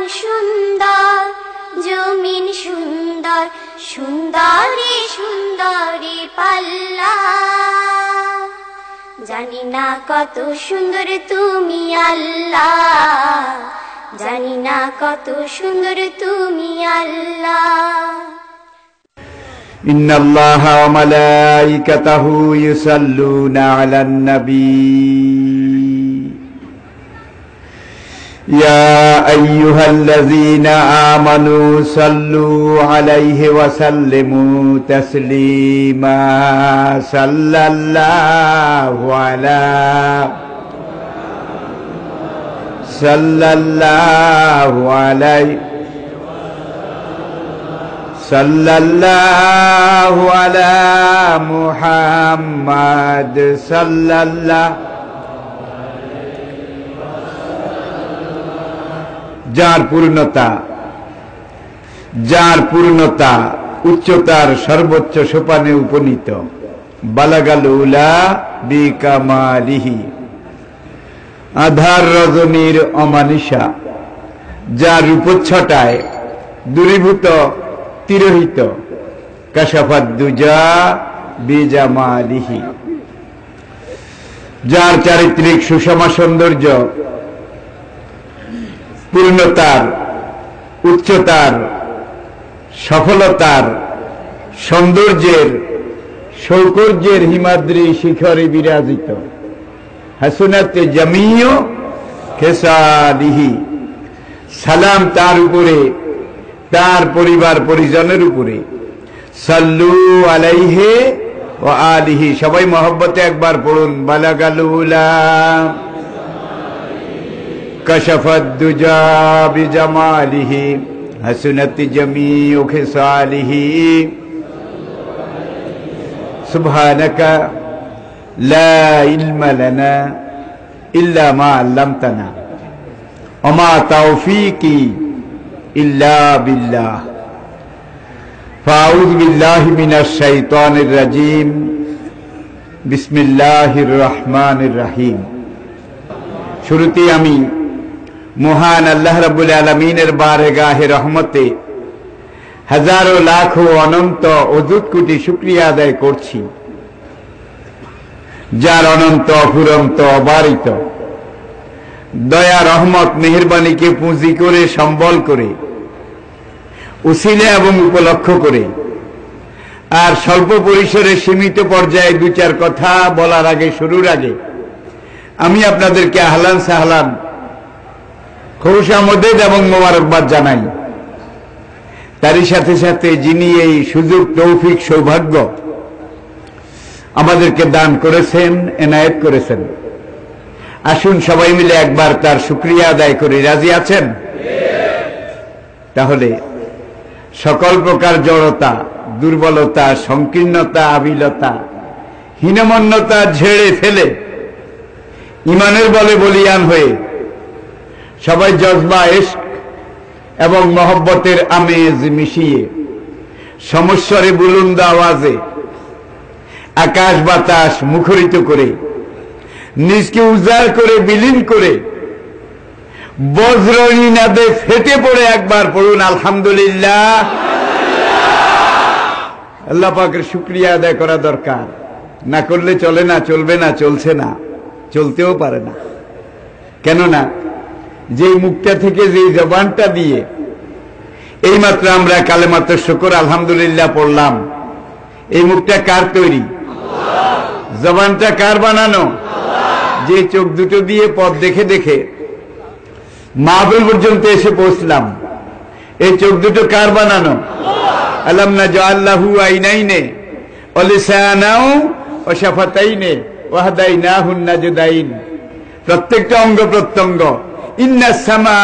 আসমান সুন্দর, জমিন সুন্দর, সুন্দরী সুন্দরী পাল্লা। জানি না কত সুন্দর তুমি আল্লাহ, জানি না কত সুন্দর তুমি আল্লাহ। ইন্নাল্লাহা ওয়া মালাইকাতাহু ইউসাল্লুনা আলান নবী ইয়া আইয়ুহাল্লাযীনা আমানু সাল্লু আলাইহি ওয়া সাল্লিমু তাসলিমা। সাল্লাল্লাহু আলা মুহাম্মাদ সাল্লাল্লাহু। যার পূর্ণতা উচ্চতার সর্বোচ্চ সোপানে উপনীত, বালাগাল উলা বিকামালিহি, আধার রজনীর অমানিসা, যার রূপচ্ছটায় দূরীভূত তিরোহিত, কাশাফাদ দুজা বিজামালিহি, যার চারিত্রিক সুষমা সৌন্দর্য পূর্ণতার, উচ্চতার, সফলতার, সৌন্দর্যের, সৌকর্যের হিমাদ্রি শিখরে বিরাজিত। হাসুনাতে জামিউ খেসালিহি, সালাম তার উপরে, তার পরিবার পরিজনের উপরে। সাল্লু আলাইহি ওয়া আলিহি, সবাই মহব্বতে একবার পড়ুন। বালাগাল উলা কাশাফাদ দুজা বিজামালিহি, হাসুনাত জামিউ খেসালিহি। সুবহানাকা লা ইলমা লানা ইল্লা মা আল্লামতানা ওয়া মা তাওফীকি ইল্লা বিল্লাহ। ফাউযু বিল্লাহি মিনাশ শাইতানির রাজীম। বিসমিল্লাহির রহমানির রহিম। শুরুতেই আমি মহান আল্লাহ রাব্বুল আলামিনের বারগাহে রহমতে হাজারো লাখো অনন্ত অযুত কোটি শুকরিয়া আদায় করছি, যার অনন্ত অফুরন্ত অবারিত দয়া রহমত মেহেরবানিকে পুঁজি করে, সম্বল করে, উসিলা এবং উপলক্ষ করে, আর স্বল্প পরিসরে সীমিত পর্যায়ে দু চার কথা বলার আগে, শুরুর আগে আমি আপনাদেরকে আহলান সাহলান, খৌশামদেদ এবং মোবারকবাদ জানাই। তারই সাথে সাথে যিনি এই সুযোগ, তৌফিক, সৌভাগ্য আমাদেরকে দান করেছেন, এনায়েত করেছেন, আসুন সবাই মিলে একবার তার শুকরিয়া আদায় করি। রাজি আছেন? তাহলে সকল প্রকার জড়তা, দুর্বলতা, সংকীর্ণতা, আবিলতা, হীনমন্যতা ঝেড়ে ফেলে ইমানের বলে বলিয়ান হয়ে সবাই জজবা, ইশক এবং মহব্বতের আমেজ মিশিয়ে সমস্বরে বুলন্দ আওয়াজে আকাশ বাতাস মুখরিত করে, নিজকে উজাড় করে, বিলীন করে, বজ্রনীনাদে ফেটে পড়ে একবার পড়ুন আলহামদুলিল্লাহ। আল্লাহ পাকের শুকরিয়া আদায় করা দরকার, না করলে চলে না, চলবে না, চলছে না, চলতেও পারে না। কেননা যেই মুখটা থেকে, যেই জবানটা দিয়ে এইমাত্র আমরা কালেমাতুশ শুকর আলহামদুলিল্লাহ পড়লাম, এই মুখটা কার তৈরি? জবানটা কার বানানো? যে চোখ দুটো দিয়ে পথ দেখে দেখে মাহফিল পর্যন্ত এসে পৌঁছলাম, এই চোখ দুটো কার বানানো? আলাম নাজআল লাহু আইনাইনে ওয়া লিসানাও ওয়া শাফাতাইনে ওয়া হাদাইনাহুন নাজদাইন। প্রত্যেকটা অঙ্গ প্রত্যঙ্গ, ইন্নাস সামা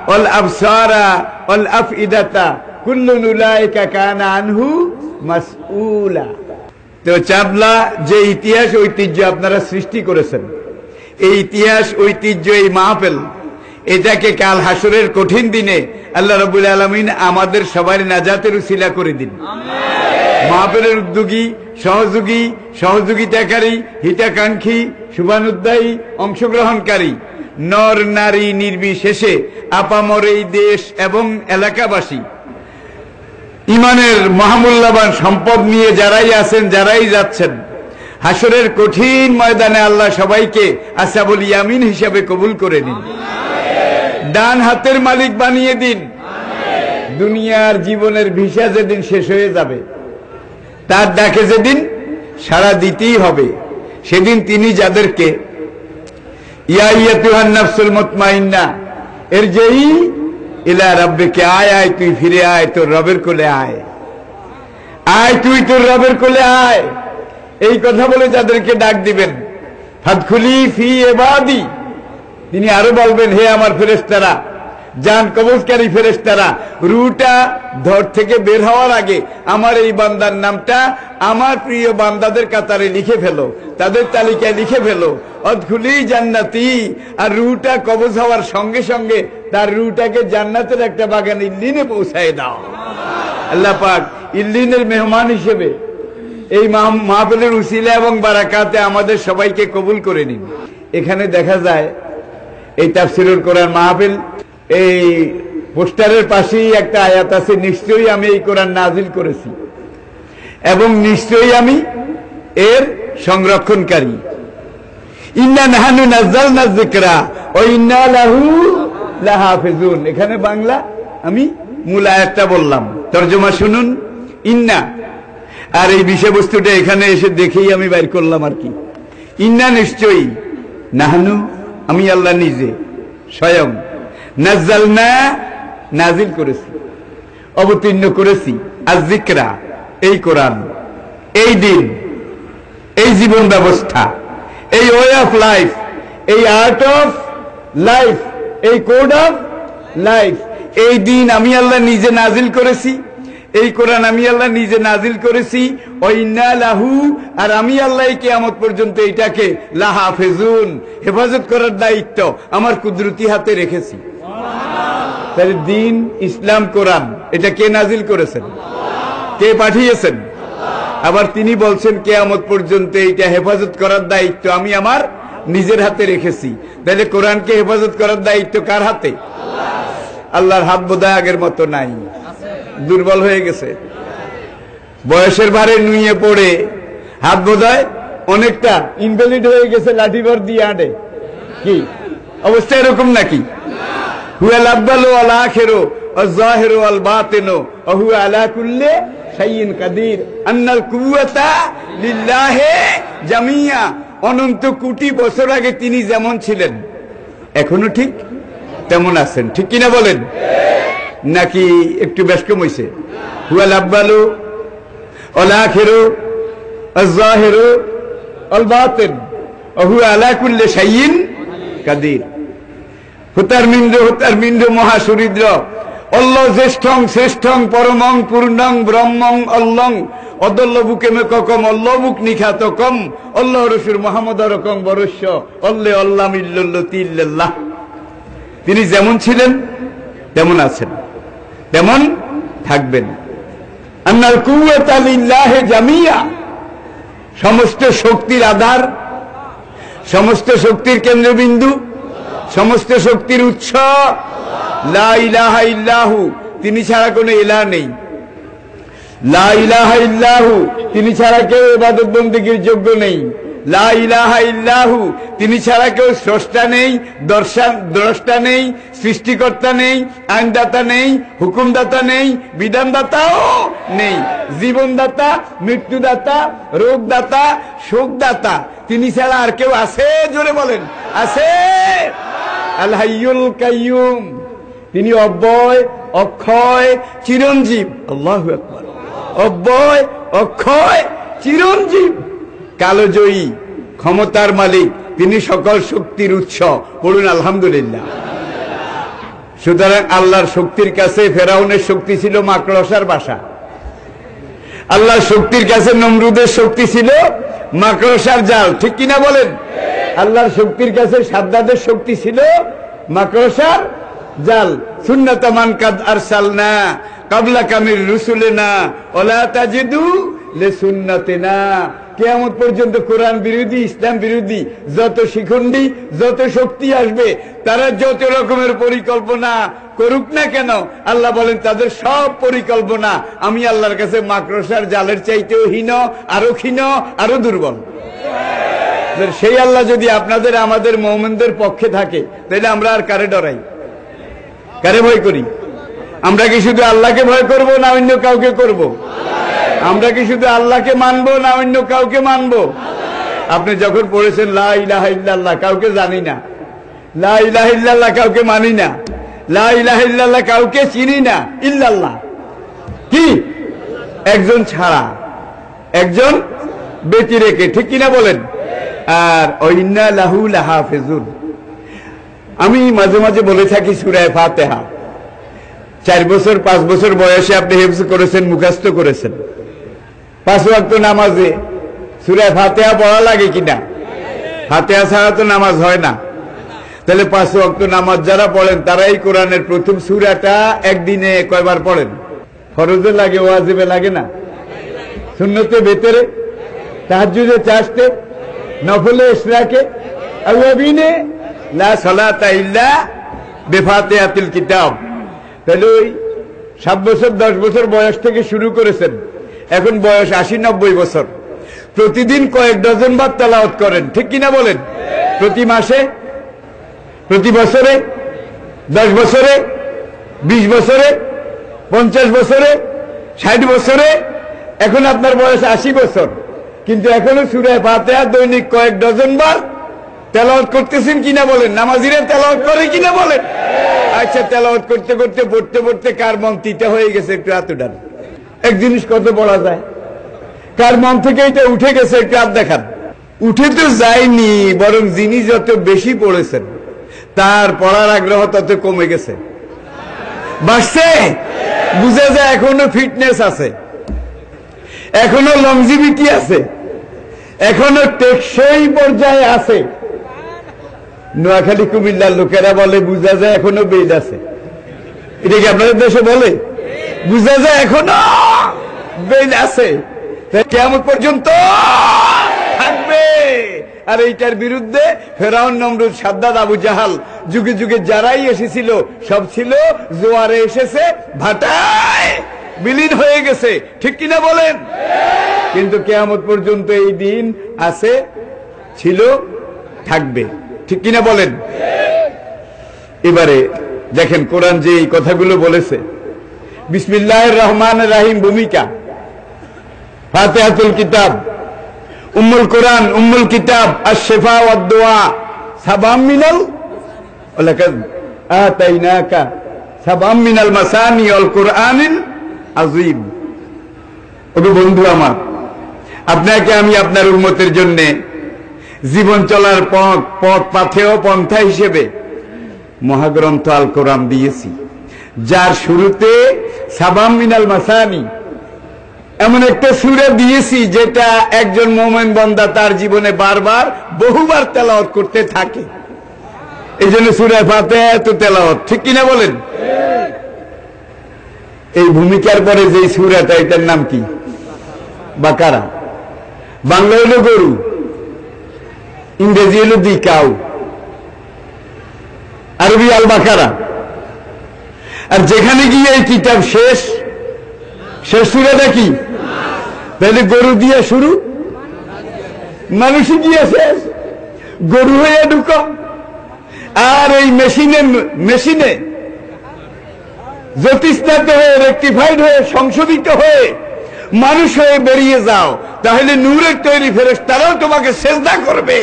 ওয়াল আবসারা ওয়াল আফইদাতা কুল্লুন উলাইকা কানা আনহু মাসউলা। তো চাবলা যে ইতিহাস ঐতিহ্য আপনারা সৃষ্টি করেছেন, এই ইতিহাস ঐতিহ্য, এই মাহফিল, এটাকে কাল হাসরের কঠিন দিনে আল্লাহ রাব্বুল আলামিন আমাদের সবার নাজাতের উসিলা করে দিন। মাহফিলের উদ্যোগী, সহযোগিতাকারী, হিতাকাঙ্ক্ষী, শুভানুদ্দায়ী, অংশগ্রহণকারী নর নারী নির্বিশেষে আপামর এই দেশ এবং এলাকাবাসী ইমানের মহামূল্যবান সম্পদ নিয়ে যারাই আছেন, যারাই যাচ্ছেন, হাসরের কঠিন ময়দানে আল্লাহ সবাইকে আসহাবুল ইয়ামিন হিসাবে কবুল করে নিন, ডান হাতের মালিক বানিয়ে দিন। দুনিয়ার জীবনের ভিসা যেদিন শেষ হয়ে যাবে, তার ডাকে যেদিন সাড়া দিতেই হবে, সেদিন তিনি যাদেরকে ইয়া আইয়াতুহান নাফসুল মুতমাইন্না ইরজিই ইলা রাব্বিকা, আয় আয় তুই ফিরে আয়, তোর রবের কোলে আয়, আয় তুই তোর রবের কোলে আয়, এই কথা বলে যাদেরকে ডাক দিবেন, ফাদখুলি ফি ইবাদি, তিনি আরো বলবেন, হে আমার ফেরেশতারা, জান কবজকারী ফেরেশতারা, রুটা ধর থেকে বের হওয়ার আগে আমার এই বান্দার নামটা আমার প্রিয় বান্দাদের কাতারে লিখে ফেলো, তাদের তালিকায় লিখে ফেলো, অদখুলি জান্নাতি। আর রুটা কবজ হওয়ার সঙ্গে সঙ্গে তার রুটাকে জান্নাতের একটা বাগান ইল্লিনে পৌঁছায় দাও। আল্লাহ পাক ইল্লিনের মেহমান হিসেবে এই মাহফিলের উসিলা এবং বারাকাতে আমাদের সবাইকে কবুল করে নিন। এখানে দেখা যায় এই তাফসীরুল কোরআন মাহফিল, এই পোস্টারের পাশেই একটা আয়াত আছে, নিশ্চয়ই আমি এই কোরআন নাজিল করেছি এবং নিশ্চয়ই আমি এর সংরক্ষণকারী। ইন্না নাহনু নাযালনা যিকরা ওয়া ইন্না লাহু লাহাফিজুন। এখানে বাংলা আমি মূল আয়াতটা বললাম, তরজমা শুনুন। ইন্না, আর এই বিষয়বস্তুটা এখানে এসে দেখেই আমি বাইর করলাম আর কি। ইন্না নিশ্চয়ই, নাহনু আমি আল্লাহ নিজে স্বয়ং, নাযালনা নাজিল করেছি, অবতীর্ণ করেছি, আয-যিকরা এই কোরআন, এই দিন, এই জীবন ব্যবস্থা, এই ওয়ে অফ লাইফ, এই আর্ট অফ লাইফ, এই কোড অফ লাইফ, এই দিন আমি আল্লাহ নিজে নাজিল করেছি, এই কোরআন আমি আল্লাহ নিজে নাজিল করেছি। ওয়া ইন্না লাহু, আর আমি আল্লাহ কিয়ামত পর্যন্ত এটাকে লাহাফিজুন, হেফাজত করার দায়িত্ব আমার কুদরতি হাতে রেখেছি। তাহলে দিন, ইসলাম, কোরআন, এটা কে নাজিল করেছেন? কে পাঠিয়েছেন? আবার তিনি বলছেন কিয়ামত পর্যন্ত এইটা হেফাজত করার দায়িত্ব আমি আমার নিজের হাতে রেখেছি। তাহলে কোরআনকে হেফাজত করার দায়িত্ব কার হাতে? আল্লাহর হাত বোধহয় আগের মতো নাই, দুর্বল হয়ে গেছে, বয়সের ভারে নুয়ে পড়ে হাত বোধহয় অনেকটা ইনভ্যালিড হয়ে গেছে, লাঠিভর দিয়ে আঁটে। কি অবস্থা এরকম নাকি? হুয়াল আব্বালু ওয়াল আখিরু ওয়াজ যাহিরু ওয়াল বাতিনু ওয়া হুয়া আলা কুল্লি শাইইন কাদির, আন্নাল কুওয়াতা লিল্লাহি জামিয়া। অনন্ত কোটি বছর আগে তিনি যেমন ছিলেন এখনো ঠিক তেমন আছেন, ঠিক কিনা বলেন? নাকি একটু বেশ কম হইছে? হুয়াল আব্বালু ওয়াল আখিরু ওয়াজ যাহিরু ওয়াল বাতিন ওয়া হুয়া আলা কুল্লি শাইইন কাদির। হুতার মিন্দ্র মহাসুরিদ্র অল্লহ জ্যেষ্ঠং শ্রেষ্ঠং পরমং পূর্ণং ব্রহ্মং অল্লং অদল্ল বুকে মেকম অল্লহ বুক নিখাতকম অল্লাহ রসুল মোহাম্মদ রকম বরস্য অল্লে অল্লাহ মিল্লাল্লাতি ইল্লাল্লাহ। তিনি যেমন ছিলেন তেমন আছেন, তেমন থাকবেন। আন্নাল কুওয়াতা লিল্লাহি জামিয়া, সমস্ত শক্তির আধার, সমস্ত শক্তির কেন্দ্রবিন্দু, সমস্ত শক্তির উৎস লা ইলাহা ইল্লাহু, তিনি ছাড়া কোনো ইলাহ নেই। লা ইলাহা ইল্লাহু, তিনি ছাড়া কেউ ইবাদত বন্দেগীর যোগ্য নেই। লা ইলাহা ইল্লাহু, তিনি ছাড়া কেউ স্রষ্টা নেই, দ্রষ্টা নেই, সৃষ্টিকর্তা নেই, আইনদাতা নেই, হুকুমদাতা নেই, বিধানদাতাও নেই, জীবনদাতা, মৃত্যুদাতা, রোগদাতা, শোকদাতা, তিনি ছাড়া আর কেউ আছে? জোরে বলেন, আছে? আল হাইয়ুল কাইয়ুম, তিনি অব্যয়, অক্ষয়, চিরঞ্জীব। আল্লাহু আকবার। অব্যয়, অক্ষয়, চিরঞ্জীব, কালজয়ী, ক্ষমতার মালিক, তিনি সকল শক্তির উৎস। বলুন আলহামদুলিল্লাহ। সুতরাং আল্লাহর শক্তির কাছে ফেরাউনের শক্তি ছিল মাকড়সার বাসা, আল্লাহর শক্তির কাছে নমরুদের শক্তি ছিল মাকড়সার জাল, ঠিক কিনা বলেন? আল্লাহর শক্তির কাছে সাদ্দাদের শক্তি ছিল মাকড়সার জাল। সুন্নাত মান কাদ আরসালনা কাবলাকা মির রুসুলিনা ওয়ালা তাজিদু লিসুন্নাতিনা কিয়ামত পর্যন্ত কোরআন বিরোধী, ইসলাম বিরোধী যত শিখণ্ডী, যত শক্তি আসবে, তারা যত রকমের পরিকল্পনা করুক না কেন, আল্লাহ বলেন তাদের সব পরিকল্পনা আমি আল্লাহর কাছে মাকড়সার জালের চাইতেও হীন, আরো ক্ষীণ, আরো দুর্বল। সেই আল্লাহ যদি আপনাদের আমাদের মুমিনদের পক্ষে থাকে, তাহলে আমরা আর কারে ডরাই, কারে ভয় করি? আমরা কি শুধু আল্লাহকে ভয় করব না অন্য কাউকে করব? আমরা কি শুধু আল্লাহকে মানবো না অন্য কাউকে মানবো? আপনি যখন পড়েছেন লা ইলাহা ইল্লাল্লাহ, কাউকে জানি না, লা ইলাহা ইল্লাল্লাহ কাউকে মানি না, লা ইলাহা ইল্লাল্লাহ কাউকে চিনি না, ইল্লাল্লাহ কি একজন ছাড়া, একজন ব্যতি রেখে, ঠিক কিনা বলেন? আর ইন্না লাহু লাহাফিজুন, আমি মাঝে মাঝে বলে থাকি সূরা ফাতিহা 4 বছর 5 বছর বয়সে আপনি হিফজ করেছেন, মুখস্থ করেছেন, 5 ওয়াক্ত নামাজে সূরা ফাতিহা পড়া লাগে কিনা? ফাতিহা ছাড়া তো নামাজ হয় না। তাহলে 5 ওয়াক্ত নামাজ যারা পড়েন তারাই কোরআনের প্রথম সূরাটা একদিনে কয়বার পড়েন? ফরজে লাগে, ওয়াজিবে লাগে না? সুন্নতে ভেতরে, তাহাজ্জুদে চাষতে, নফলে ইশরাকে, আওয়াবিনে লা সালাতা ইল্লা বিফাতিহাতিল কিতাব। তাহলে ওই 7 বছর 10 বছর বয়স থেকে শুরু করেছেন, এখন বয়স 80-90 বছর, প্রতিদিন কয়েক ডজন বার তেলাওয়াত করেন, ঠিক কিনা বলেন? প্রতি মাসে, প্রতি বছরে, 10 বছরে, 20 বছরে, 50 বছরে, 60 বছরে, এখন আপনার বয়স 80 বছর, কিন্তু এখনো সূরা ফাতিহা দৈনিক কয়েক ডজন বার তেলাওয়াত করতেছেন কিনা বলেন? নামাজিরা তেলাওয়াত করে কিনা বলেন? আচ্ছা, তেলাওয়াত করতে করতে পড়তে পড়তে কার মন তিতা হয়ে গেছে একটু হাত উঠান। এক জিনিস কত পড়া যায়, কার মন থেকে এটা উঠে গেছে একটু হাত দেখান। উঠে তো যায়নি, বরং যিনি যত বেশি পড়েছেন তার পড়ার আগ্রহ তত কমে গেছে, বাড়ছে। বুঝা যায় এখনো ফিটনেস আছে, এখনো লংজিভিটি আছে, এখনো টেকসই পর্যায়ে আছে। নোয়াখালী কুমিল্লার লোকেরা বলে বুঝা যায় এখনো বেদ আছে। এটা কি আপনাদের দেশে বলে? বুঝা যায় এখনো বেদ আছে, কিয়ামত পর্যন্ত থাকবে। আর এইটার বিরুদ্ধে ফেরাউন, নমরুদ, সাদ্দাত, আবু জাহাল, যুগে যুগে যারাই এসেছিল সব ছিল জোয়ারে এসেছে, ভাটায় বিলীন হয়ে গেছে, ঠিক কিনা বলেন? কিন্তু কিয়ামত পর্যন্ত এই দিন আছে, ছিল, থাকবে, ঠিক কিনা বলেন? এবারে দেখেন কোরআন যে এই কথাগুলো বলেছে, বিসমিল্লাহির রহমানির রহিম ভূমিকা, ফাতিহাতুল কিতাব, উম্মুল কোরআন, উম্মুল কিতাব, আশ-শিফা ওয়াদ দুআ, সাবাম মিনাল ওয়ালাকাদ আতাইনাকা সাবাম মিনাল মাসানি ওয়াল কুরআনিল আযীম। ওগো বন্ধু আমার, আপনাকে আমি আপনার উম্মতের জন্য জীবন চলার পথ পাথেয় পন্থা হিসেবে মহাগ্রন্থ আল কোরআন দিয়েছি, যার শুরুতে সাবাম মিনাল মাসানি এমন একটা সূরা দিয়েছি যেটা একজন মুমিন বান্দা তার জীবনে বারবার বহুবার তেলাওয়াত করতে থাকে। এই জন্য সূরা ফাতিহা এত তেলাওয়াত, ঠিক কিনা বলেন? এই ভূমিকার পরে যে সূরাটা, এটার নাম কি? বাকারা। বাংলা হলো গরু, ইংরেজি হলো দি কাউ, আরবি আল বাকারা। আর যেখানে গিয়ে এই কিতাব শেষ সূরাটা কি? তাহলে গরু দিয়ে শুরু, মানুষই দিয়ে শেষ, গরু হয়ে ঢুকো। আর এই মেশিনে জ্যোতিষ্ণাত হয়ে, রেকটিফাইড হয়ে, সংশোধিত হয়ে মানুষ হয়ে বেরিয়ে যাও, তাহলে নূরের তৈরি ফেরেশতারাও তোমাকে সেজদা করবে।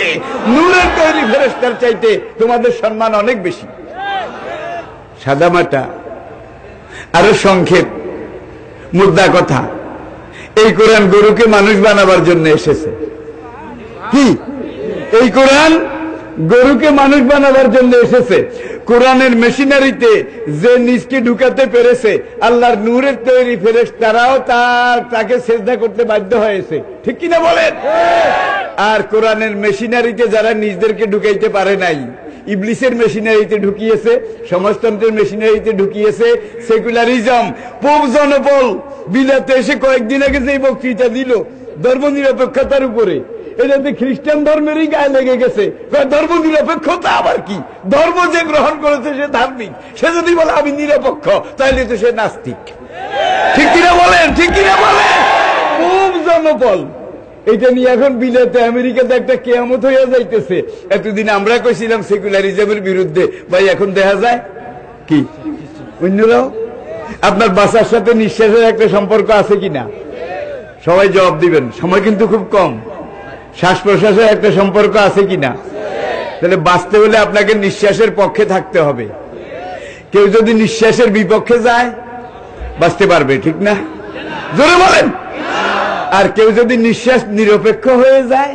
নূরের তৈরি ফেরেশতার চাইতে তোমাদের সম্মান অনেক বেশি। সাদামাটা আরো সংক্ষেপ, মুদ্রা কথা, এই কোরআন গরুকে মানুষ বানাবার জন্য এসেছে। কি? এই কোরআন গরুকে মানুষ বানাবার জন্য এসেছে। কোরআনের মেশিনারিতে যে নিজকে ঢুকাতে পেরেছে, আল্লাহর নূরের তৈরি ফেরেশতারাও তাকে সেজদা করতে বাধ্য হয়েছে, ঠিক কিনা বলেন? আর কোরআনের মেশিনারিতে যারা নিজদেরকে ঢুকাইতে পারে নাই, ইবলিসের মেশিনারিতে ঢুকিয়েছে, সমাজতন্ত্রের মেশিনারিতে ঢুকিয়েছে, সেকুলারিজম। পোপ জনপল বিলাতে এসে কয়েকদিন আগে যে বক্তৃতা দিল, ধর্ম নিরপেক্ষতার উপরে। এটাতে খ্রিস্টান ধর্মেরই গায়ে লেগে গেছে। ধর্ম নিরপেক্ষতা আবার কি? ধর্ম যে গ্রহণ করেছে সে ধার্মিক, সে যদি বলে আমি নিরপেক্ষ তাহলে তো সে নাস্তিক। ঠিক কিনা বলেন? ঠিক কিনা বলেন? খুব জনবল এটা নিয়ে এখন বিলেতে আমেরিকাতে একটা কেয়ামত হইয়া যাইতেছে। এতদিন আমরা কইছিলাম সেকুলারিজমের বিরুদ্ধে, ভাই এখন দেখা যায় কি অন্যরাও। আপনার বাসার সাথে নিঃশ্বাসের একটা সম্পর্ক আছে কিনা? সবাই জবাব দিবেন, সময় কিন্তু খুব কম। শ্বাস প্রশ্বাসের একটা সম্পর্ক আছে কিনা? তাহলে বাঁচতে হলে আপনাকে নিঃশ্বাসের পক্ষে থাকতে হবে। কেউ যদি নিঃশ্বাসের বিপক্ষে যায় বাঁচতে পারবে, ঠিক না? জোরে বলেন। আর কেউ যদি নিঃশ্বাস নিরপেক্ষ হয়ে যায়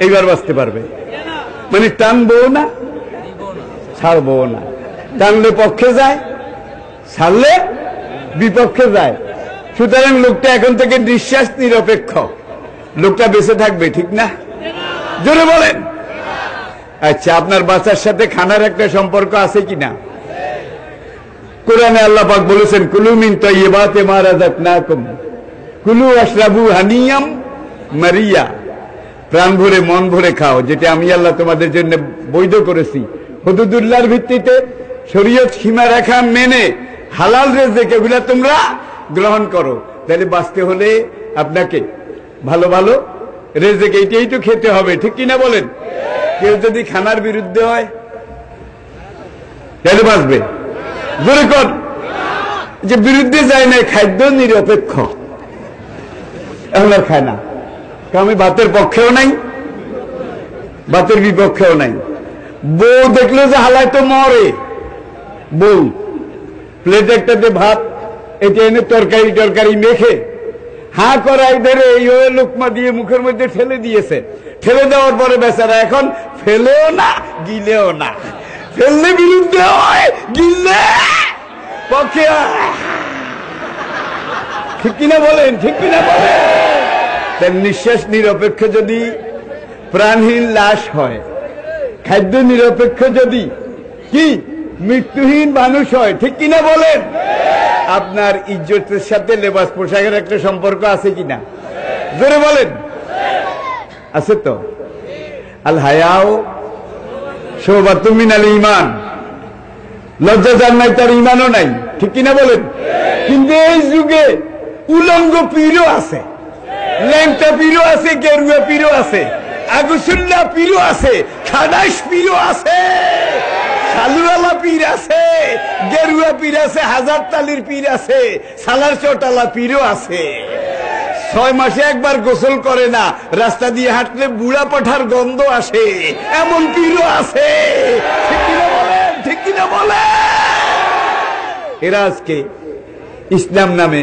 এইবার বাঁচতে পারবে। মানে টানবো না ছাড়বো না, টানলে পক্ষে যায়, ছাড়লে বিপক্ষে যায়। সুতরাং লোকটা এখন থেকে নিঃশ্বাস নিরপেক্ষ, লোকটা বেঁচে থাকবে, ঠিক না? জোরে বলেন। আচ্ছা, আপনার বাচ্চার সাথে খানার একটা সম্পর্ক আছে কিনা? কোরআনে আল্লাহ পাক বলেছেন, কুলু মিন তাইয়্যিবাতি মা রাযাকনাকুম কুলু ওয়াশরাবু হানিয়াম মারিয়া। প্রাণ ভরে মন ভরে খাও যেটা আমি আল্লাহ তোমাদের জন্য বৈধ করেছি। হুদুদুল্লাহর ভিত্তিতে শরীয়ত সীমা রেখা মেনে হালাল রিজিক এগুলা তোমরা গ্রহণ করো। তাহলে বাঁচতে হলে আপনাকে ভালো ভালো রিজিক এইটাই তো খেতে হবে, ঠিক কিনা বলেন? কেউ যদি খানার বিরুদ্ধে হয় তাহলে বাঁচবে? জোরে কর। যে বিরুদ্ধে যায় না, খাদ্য নিরপেক্ষ, এখন আর খায় না। আমি ভাতের পক্ষেও নাই, ভাতের বিপক্ষেও নাই। বউ দেখলো যে হালায় তো মরে, বউ প্লেট একটাতে ভাত এটা এনে তরকারি টরকারি মেখে হা করাই ধরে এই লোকমা দিয়ে মুখের মধ্যে ঠেলে দিয়েছে। ঠেলে দেওয়ার পরে বেচারা এখন ফেলেও না গিলেও না। ফেললে বিরুদ্ধে হয়, গিললে পক্ষে। ঠিক কিনা বলেন? ঠিক কিনা বলেন? তার নিঃশ্বাস নিরপেক্ষ যদি প্রাণহীন লাশ হয়, খাদ্য নিরপেক্ষ যদি কি মৃত্যুহীন মানুষ হয়, ঠিক কিনা বলেন? আপনার ইজ্জতের সাথে লেবাস পোশাকের একটা সম্পর্ক আছে কিনা? জোরে বলেন। আছে তো। আল হায়াও শুবাতুম মিনাল ঈমান। লজ্জা যার নাই তার ঈমানও নাই, ঠিক কিনা বলেন? কিন্তু এই যুগে উলঙ্গ পীরও আছে, ল্যাংটা পীরও আছে, গেরুয়া পীরও আছে, আগুসুল্লাহ পীরও আছে, খাদাস পীরও আছে, সালুওয়ালা পীর আছে, গেরুয়া পীর আছে, হাজার তালির পীর আছে, সালার চটালা পীরও আছে। 6 মাসে একবার গোসল করে না, রাস্তা দিয়ে হাঁটলে বুড়া পাঠার গন্ধ আসে, এমন পীরও আছে। ঠিক কিনা বলেন? ঠিক কিনা বলেন? এরা আজকে ইসলাম নামে,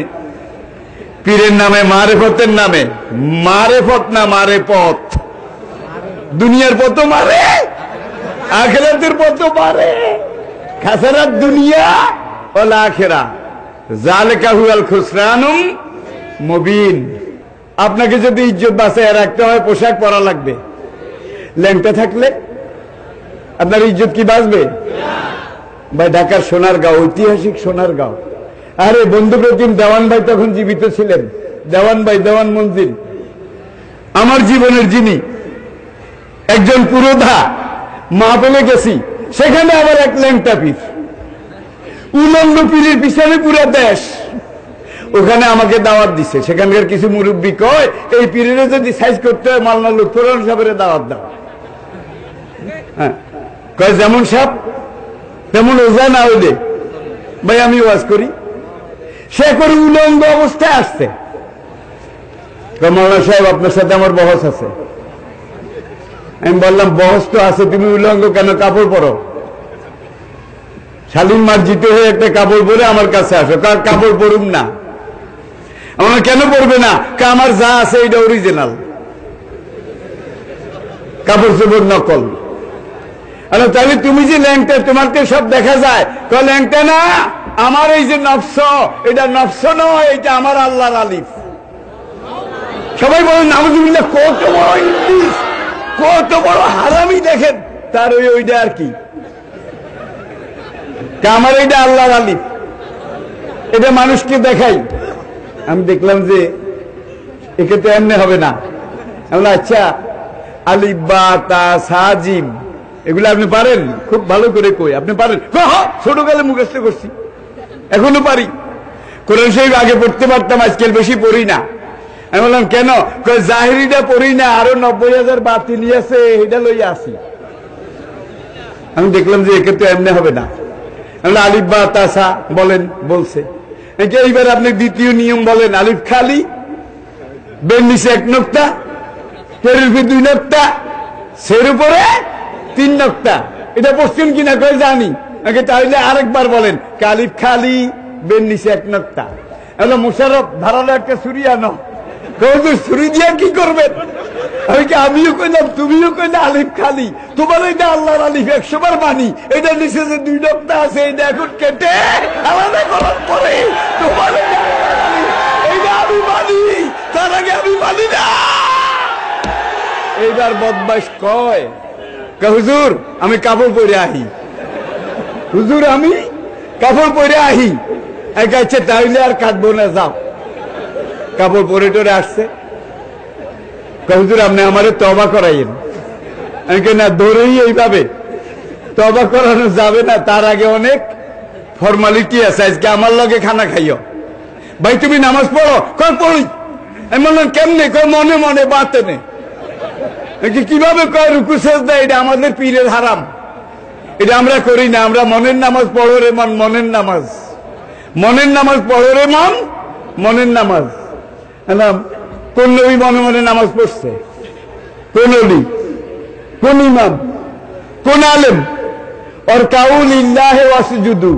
পীরের নামে, মারেফতের নামে, মারেফত না মারেপথ, দুনিয়ার পথ মারে, আখিরাতের পথ মারে। খাসারাত দুনিয়া ওয়াল আখিরা যালিকা হুয়াল খুসরানুম মুবিন। আপনাকে যদি ইজ্জত বাঁচায় রাখতে হয় পোশাক পরা লাগবে। ল্যাংটা থাকলে আপনার ইজ্জত কি বাঁচবে? ভাই ঢাকার সোনারগাঁও, ঐতিহাসিক সোনারগাঁও, আরে বন্ধুপ্রতিম দেওয়ান ভাই তখন জীবিত ছিলেন। দেওয়ান ভাই, দেওয়ান মঞ্জিল আমার জীবনের যিনি একজন পুরোধা, মাহফিলে গেছি, সেখানে আবার এক ল্যাংটা পীর, উলঙ্গ পীরের পিছনে পুরো দেশ। ওখানে আমাকে দাওয়াত দিছে। সেখানকার কিছু মুরব্বী কয় এই পীরের যদি সাইজ করতে হয় মালনা লুৎফর সাহেবের দাওয়াত দাও। হ্যাঁ, কয় যেমন সাপ তেমন ওজা না হইলে ভাই আমি ওয়াজ করি। সে করে উলঙ্গ অবস্থায় আসছে। মাওলানা সাহেব আপনার সাথে আমার বহস আছে। আমি বললাম বহস তো আছে, তুমি উলঙ্গ কেন? কাপড় পরো। শালীন মার্জিত হয়ে একটা কাপড় পরে আমার কাছে আসো। কাপড় পরুম না। আমার কেন পরবে না? আমার যা আছে এটা অরিজিনাল, কাপড় চোপড় নকল। আরে তাহলে তুমি যে ল্যাংটা, তোমাকে সব দেখা যায়, তো ল্যাংটা না, আমার এই যে নফস, এটা নফস নয়, এটা আমার আল্লাহর আলিফ। সবাই বলেন নাউযুবিল্লাহ। কত বড় ইবলিস, কত বড় হারামি দেখেন তার ওইটা আর কি, আমার এইটা আল্লাহর আলিফ, এটা মানুষকে দেখাই। আমি দেখলাম যে একে তো এমনি হবে না। আচ্ছা, আলিফ বা তা সা জিম এগুলো আপনি পারেন? খুব ভালো করে কই, আপনি পারেন? ছোটকালে মুখস্থ করছি, এখনো পারি। কোরআন শরীফ আগে পড়তে পারতাম, আজকাল বেশি পড়ি না। আমি বললাম কেন? জাহিরিটা পড়ি না, আরো 90,000 বাতিল আছে, এটা লইয়া আসি। আমি দেখলাম যে একে তো এমনি হবে না। আলিফ বা তা সা বলেন, বলছে। এইবার আপনি দ্বিতীয় নিয়ম বলেন, আলিফ খালি, বের নিচে 1 নোক্তা, পেরের উপরে 2 নোক্তা, সের উপরে 3 নোক্তা। এটা পড়ছেন কিনা কই জানি, তাহলে আরেকবার বলেন, আলিফ খালি, বের নিচে 1 নোক্তা। মোশাররফ ধারালো একটা ছুরি আনো। ছুরি দিয়ে কি করবেন? আমিও কইলাম, তুমিও কইলে আলিফ খালি, তোমার এটা আল্লাহর আলিফ 100 বার মানি, এটা নিচে যে 2 নোক্তা আছে এটা এখন কেটে আলাদা করার পরে তোমার এইটা আমি মানি, তার আগে আমি মানি না। এইবার বদমাইশ কয়, হুজুর আমি কাপড় পরে আহি, হুজুর আমি কাপড় পরে আহি। আচ্ছা তাহলে আর কাটবো না, যাও। কাপড় পরে টরে আসছে, হুজুর আপনি আমারে তওবা করাইয়েন। আমি না, ধরেই এইভাবে তওবা করানো যাবে না, তার আগে অনেক ফর্মালিটি আছে। আজকে আমার লগে খানা খাইও। ভাই তুমি নামাজ পড়ো? কয় পড়ি। আমি বললাম কেমনে? কয় মনে মনে, বাতেনে। কিভাবে? কয় রুকু সেজদা এটা আমাদের পীরের হারাম, এটা আমরা করি না। আমরা মনের নামাজ পড়ো রে মন, মনের নামাজ, মনের নামাজ পড়ো রে মন, মনের নামাজ। কোন নবী মনে মনে নামাজ পড়ছে? কোন নবী? কোন ইমাম? কোন আলেম? और काऊ लिल्लाहि वसजुदू,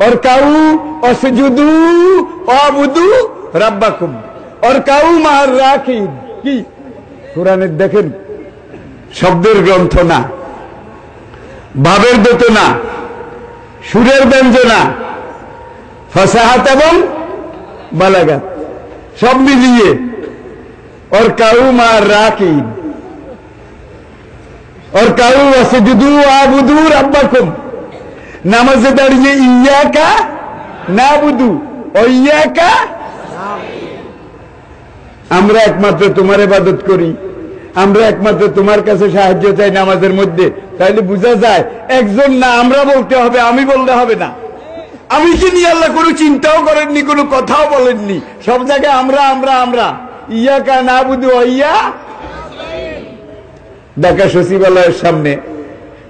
और काऊ वसजुदू वाबुदू रब्बाकुम, और काऊ मार राखिन। কি কোরআনে দেখেন, শব্দের গ্রন্থ না, ভাবের দোতনা, সুরের ব্যঞ্জনা, ফাসাহাত এবং বালাগাত সব মিলিয়ে और काऊ मार राखिन, और काऊ वसजुदू वाबुदू रब्बाकुम। নামাজে দাঁড়িয়ে ইয়াকা নাবুদু ও ইয়াকা, আমরা একমাত্র তোমার ইবাদত করি, আমরা একমাত্র তোমার কাছে সাহায্য চাই নামাজের মধ্যে। তাহলে বোঝা যায় একজন না, আমরা বলতে হবে, আমি বললে হবে না। আমি কি নিয়ে আল্লাহ কোনো চিন্তাও করেননি, কোনো কথাও বলেননি, সব জায়গায় আমরা আমরা আমরা। ইয়াকা নাবুদু ও ইয়া। ঢাকা সচিবালয়ের সামনে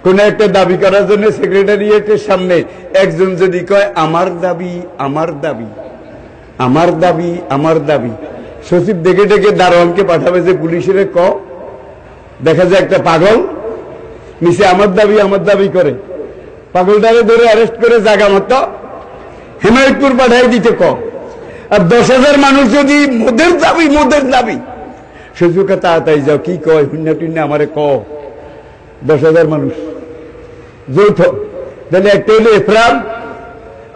কোন একটা দাবি করার জন্য সেক্রেটারিয়েটের সামনে একজন যদি কয় আমার দাবি, আমার দাবি, আমার দাবি, আমার দাবি, সচিব দেখে ডেকে দারোয়ানকে পাঠাবে যে পুলিশের ক। দেখা যায় একটা পাগল নিচে আমার দাবি করে, পাগলটারে ধরে অ্যারেস্ট করে জায়গা মতো হেমায়তপুর পাঠাই দিতে ক। আর 10,000 মানুষ যদি মোদের দাবি, মোদের দাবি, সচিবকে তাড়াতাড়ি যাও, কি কয় হুন্না টুন্না আমারে ক। 10,000 মানুষ যৌথ, তাহলে একটা হইলো এফরাদ,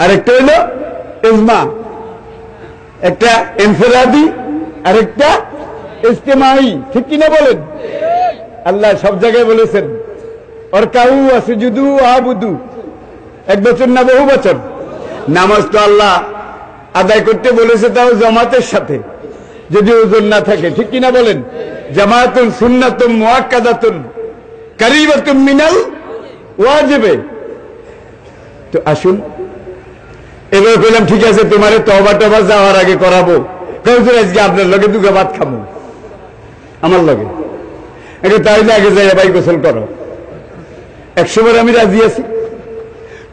আর একটা হইলো ইজমা, একটা ইনফিরাদি আর একটা ইজতিমাই। ঠিক কিনা বলেন? আল্লাহ সব জায়গায় বলেছেন और काऊ वसजुदू वाबुदू, এক বচন না বহু বচন। নামাজ তো আল্লাহ আদায় করতে বলেছে, তাও জামাতের সাথে, যদি ওজন না থাকে। ঠিক কিনা বলেন? জামাতুন সুন্নাতুন মুআক্কাদাতুন কারীবাতুন মিনাল ওয়াজিবে। তো আসুন, এবার বললাম ঠিক আছে তোমারে তওবা টবা যাওয়ার আগে করাবো। হুজুর আজকে আপনার লগে দুগা ভাত খাবো, আমার লগে। তাইলে আগে যাই ভাই গোসল করো। 100 বার আমি রাজি আছি।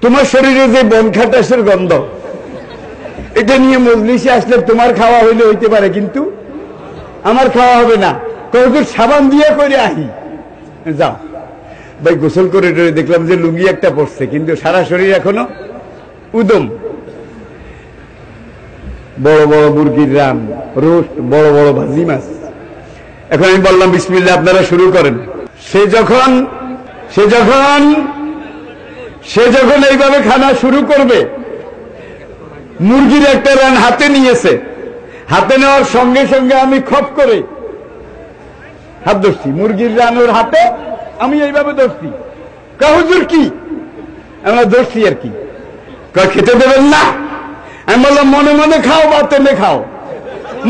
তোমার শরীরে যে বন খাটাসের গন্ধ, এটা নিয়ে মজলিসে আসলে তোমার খাওয়া হইলে হইতে পারে, কিন্তু আমার খাওয়া হবে না। হুজুর সাবান দিয়ে করে আহি। যাও ভাই গোসল করে দেখলাম যে লুঙ্গি একটা পড়ছে, কিন্তু সারা শরীর এখনো উদম। বড় বড় মুরগির রান, রোস্ট, বড় বড় ভাজি মাছ। এখন আমি বললাম বিসমিল্লাহ, আপনারা শুরু করেন। সে যখন এইভাবে খানা শুরু করবে, মুরগির একটা রান হাতে নিয়েছে, হাতে নেওয়ার সঙ্গে সঙ্গে আমি খপ করে হাত ধরছি, মুরগির রান ওর হাতে, আমি এইভাবে ধরছি। হুজুর কি? আমরা ধরছি আর কি। খেতে দেবেন না? আমি বললাম মনে মনে খাও, বাতেনে খাও,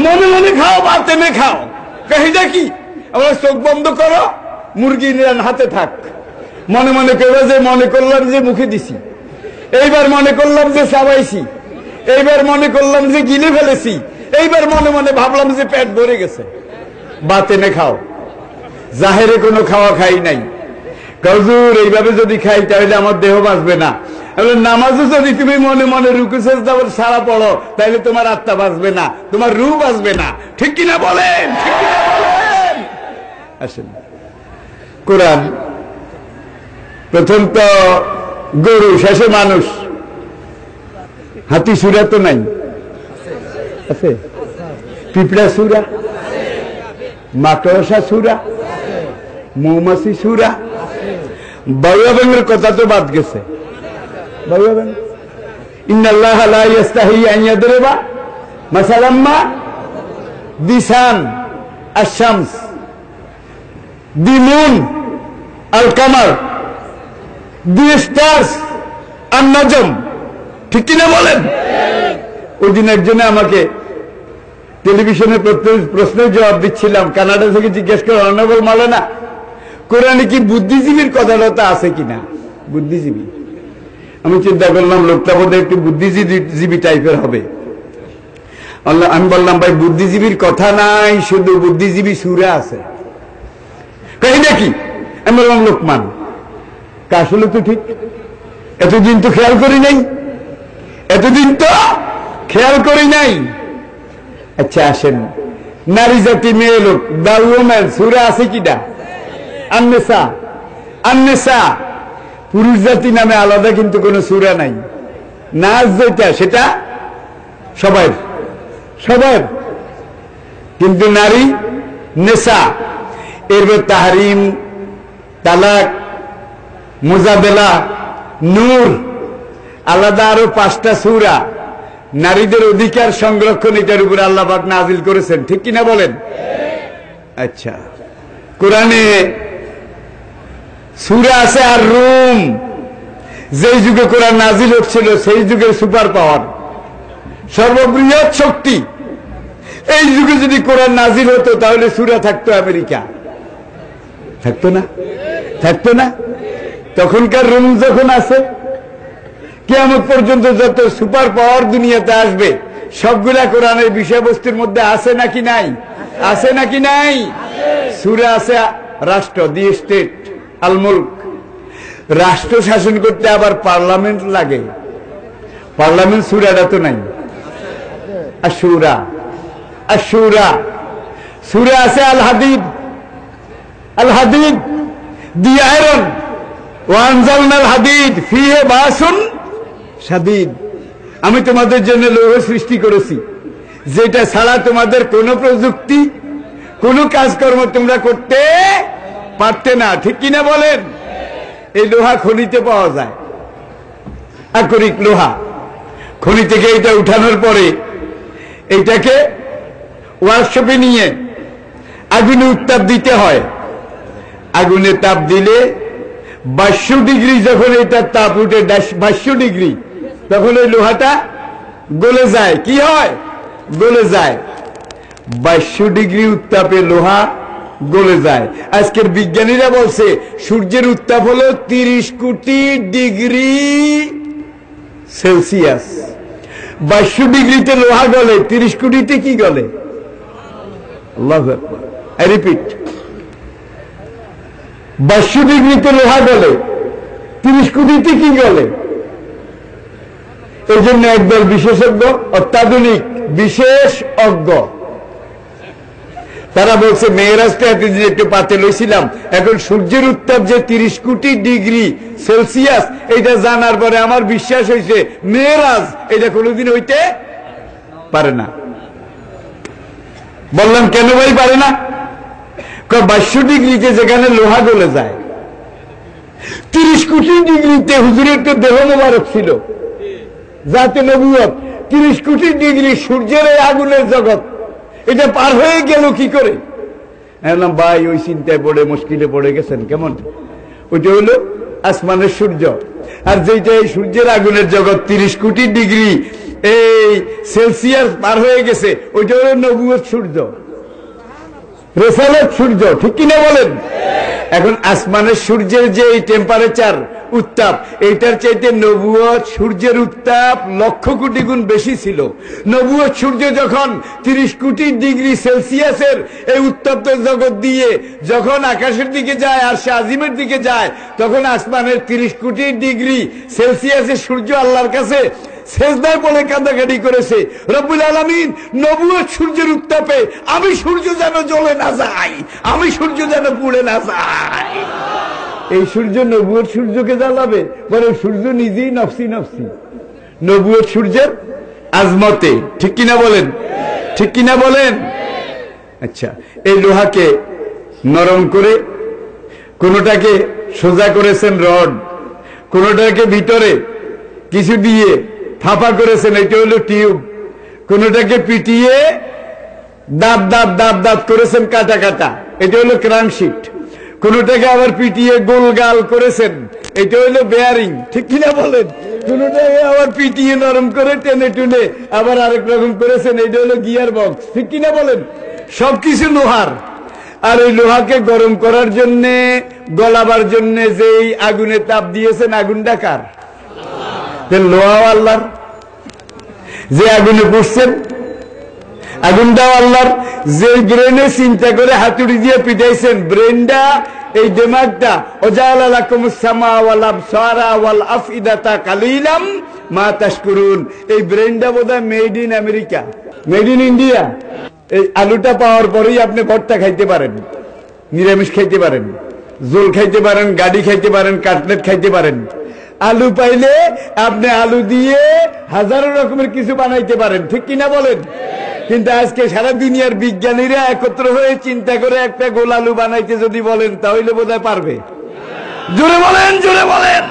মনে মনে খাও বাতেনে খাও, কাহিটা কি? আমরা চোখ বন্ধ করো, মুরগি হাতে থাক, মনে মনে কেউ যে মনে করলাম যে মুখে দিছি, এইবার মনে করলাম যে চাবাইছি, এইবার মনে করলাম যে গিলে ফেলেছি, এইবার মনে মনে ভাবলাম যে পেট ভরে গেছে। বাতেনে খাও, জাহেরে কোনো খাওয়া খাই নাই। হুজুর এইভাবে যদি খাই তাহলে আমার দেহ বাঁচবে না। নামাজও যদি তুমি মনে মনে রুকু সেজদা সারা পড়ো তাহলে তোমার আত্মা বাঁচবে না, তোমার রূহ বাঁচবে না। ঠিক কিনা বলেন? ঠিক কিনা বলেন? আসেন, কোরআন প্রথম তো গরু, শেষে মানুষ। হাতি সুরা তো নাই, আছে? পিঁপড়া সুরা, মাকড়সা সুরা, মৌমাছি সুরা, বায়ুবেঙ্গের কথা তো বাদ গেছে। বায়ুবেঙ্গ ইন্নাল্লাহা লা ইস্তাহি আন ইয়াদরিবা মাসালাম মা দিসান আশ-শামস, দি মুন, আল কামার, দি স্টার্স, আন নাজম। ঠিক কিনা বলেন? ওই দিন একজনে আমাকে টেলিভিশনে প্রশ্নের জবাব দিচ্ছিলাম, কানাডা থেকে জিজ্ঞেস করে, অনারেবল মাওলানা, কোরআনে কি বুদ্ধিজীবীর কথাটা আছে কিনা? বুদ্ধিজীবী, আমি চিন্তা করলাম লোকটা বোধহয় একটু বুদ্ধিজীবী টাইপের হবে। আমি বললাম, ভাই বুদ্ধিজীবীর কথা নাই, শুধু বুদ্ধিজীবী সূরা আছে। কাহিনী কি? আমি বললাম লোকমান। আসলে তো ঠিক, এতদিন তো খেয়াল করি নাই, এতদিন তো খেয়াল করি নাই। আচ্ছা আসেন, নারী জাতি, মেয়ে লোক, দা ওম্যান সূরা আছে কিনা? আন-নিসা, আন-নিসা। পুরুষ জাতি নামে আলাদা কিন্তু কোন সূরা নাই। নাচ যেটা সেটা সবাই, সবার, কিন্তু নারী নেশা। এরপর তাহরিম, তালাক, মুজাদেলা, নূর, আলাদা আরো 5টা সূরা। নারীদের অধিকার সংরক্ষণ, এটার উপরে আল্লাহ পাক নাজিল করেছেন। ঠিক কিনা বলেন? আচ্ছা, কোরআনে সূরা আছে আর রুম। যেই যুগে কোরআন নাজিল হচ্ছিল সেই যুগের সুপার পাওয়ার, সর্ববৃহৎ শক্তি। এই যুগে যদি কোরআন নাজিল হতো তাহলে সূরা থাকতো আমেরিকা, থাকতো না? থাকতো না? তখনকার রুম যখন আছে, কিয়ামত পর্যন্ত যত সুপার পাওয়ার দুনিয়াতে আসবে সবগুলা কোরআনের বিষয়বস্তুর মধ্যে আছে নাকি নাই? আছে নাকি নাই? সূরা আছে রাষ্ট্র, দি স্টেট, আল মুলক। রাষ্ট্র শাসন করতে আবার পার্লামেন্ট লাগে, পার্লামেন্ট সূরাটা তো নাই। আশুরা, আশুরা সূরা আছে। আল হাদিদ, আল হাদিদ, দি আয়রন, ওয়া আনজালনাল হাদিদ ফিহি বাসুন শাদীদ। আমি তোমাদের জন্য লৌহ সৃষ্টি করেছি, যেটা ছাড়া তোমাদের কোন প্রযুক্তি, কোন কাজকর্ম তোমরা করতে পারতে না। ঠিক কিনা বলেন? এই লোহা খনিতে পাওয়া যায়, আকরিক লোহা। খনি থেকে এটা উঠানোর পরে এইটাকে ওয়ার্কশপে নিয়ে আগুনে উত্তাপ দিতে হয়। আগুনে তাপ দিলে 22 ডিগ্রি, যখন এটা তাপ উঠে 22 ডিগ্রি, তখন ওই লোহাটা গলে যায়। কি হয়? গলে যায়। 22 ডিগ্রি উত্তাপে লোহা গলে যায়। আজকের বিজ্ঞানীরা বলছে সূর্যের উত্তাপ হলো 30 কোটি ডিগ্রি সেলসিয়াস। 22 ডিগ্রিতে লোহা গলে, 30 কোটিতে কি গলে? আল্লাহু আকবার। আই রিপিট, 22 ডিগ্রিতে লোহা গলে, 30 কোটিতে কি গলে? এই জন্য একদল বিশেষজ্ঞ, অত্যাধুনিক বিশেষ অজ্ঞ, তারা বলছে মেয়েরাজটা এতদিন একটু পাতে লইছিলাম, এখন সূর্যের উত্তাপ যে 30 কোটি ডিগ্রি সেলসিয়াস, এটা জানার পরে আমার বিশ্বাস হয়েছে মেয়েরাজ এটা কোনোদিন হইতে পারে না। বললাম কেন ভাই পারে না? 22 ডিগ্রিতে যেখানে লোহা গলে যায়, 30 কোটি ডিগ্রিতে হুজুরের তো দেহ মোবারক ছিল, যাতে নবুয়ত। 30 কোটি ডিগ্রি সূর্যের এই আগুনের জগৎ, এটা পার হয়ে গেল কি করে? বললাম ভাই ওই চিন্তায় পড়ে মুশকিলে পড়ে গেছেন। কেমন? ওইটা হলো আসমানের সূর্য, আর যেটা এই সূর্যের আগুনের জগৎ 30 কোটি ডিগ্রি এই সেলসিয়াস পার হয়ে গেছে, ওইটা হলো নবুয়ত সূর্য, রেসালত সূর্য, ঠিক কিনা বলেন? এখন আসমানের সূর্যের যে এই টেম্পারেচার, উত্তাপ, এইটার চাইতে নবুয়ত সূর্যের উত্তাপ লক্ষ কোটি গুণ বেশি ছিল। নবুয়ত সূর্য যখন 30 কোটি ডিগ্রি সেলসিয়াসের এই উত্তপ্ত জগৎ দিয়ে যখন আকাশের দিকে যায় আর সে আজিমের দিকে যায়, তখন আসমানের 30 কোটি ডিগ্রি সেলসিয়াসের সূর্য আল্লাহর কাছে সেজদায় বলে কাঁদাকাটি করেছে, রব্বুল আলামিন নবুয়ত সূর্যের উত্তাপে আমি সূর্য যেন জ্বলে না যাই, আমি সূর্য যেন পুড়ে না যাই। এই সূর্য নবুয়ত সূর্যকে জ্বালাবে, বলে সূর্য নিজেই নফসি নফসি। নবুয়ত সূর্যের আজমতে, ঠিক কিনা বলেন? ঠিক কিনা বলেন? আচ্ছা, এই লোহাকে নরম করে কোনোটাকে সোজা করেছেন রড, কোনোটাকে ভিতরে কিছু দিয়ে ফাঁপা করেছেন, এটা হলো টিউব, কোনোটাকে পিটিয়ে দাঁত দাঁত দাঁত দাঁত করেছেন কাটা কাটা, এটা হলো ক্রাঙ্কশিট, কোনোটাকে আবার পিটিয়ে গোলগাল করেছেন, এটা হলো বেয়ারিং, ঠিক কিনা বলেন? কোনোটাকে আবার পিটিয়ে নরম করে টেনে টুনে আবার আরেক রকম করেছেন, এটা হলো গিয়ার বক্স, ঠিক কিনা বলেন? সবকিছু লোহার। আর এই লোহাকে গরম করার জন্য, গলাবার জন্য যেই আগুনে তাপ দিয়েছেন, আগুনটা কার? লোহাও আল্লাহর। যে আগুনে পুষছেন, আগুনটাও আল্লাহর। যে ব্রেনে চিন্তা করে হাতুড়ি দিয়ে পিটাইছেন, ব্রেনটা, এই দিমাগটা, ওয়াজাআলা লাকুমুস সামা ওয়াল আবসারা ওয়াল আফইদাতা কালিলাম মা তাশকুরুন, এই ব্রেনটা বোধহয় made in America, made in India. এই আলুটা পাওয়ার পরেই আপনি ভর্তা খাইতে পারেন, নিরামিষ খাইতে পারেন, জোল খাইতে পারেন, গাড়ি খাইতে পারেন, কাটলেট খাইতে পারেন। আলু পাইলে আপনি আলু দিয়ে হাজারো রকমের কিছু বানাইতে পারেন, ঠিক কিনা বলেন? কিন্তু আজকে সারা দুনিয়ার বিজ্ঞানীরা একত্র হয়ে চিন্তা করে একটা গোল আলু বানাইতে যদি বলেন, তাহলে বোধহয় পারবে? জোরে বলেন, জোরে বলেন।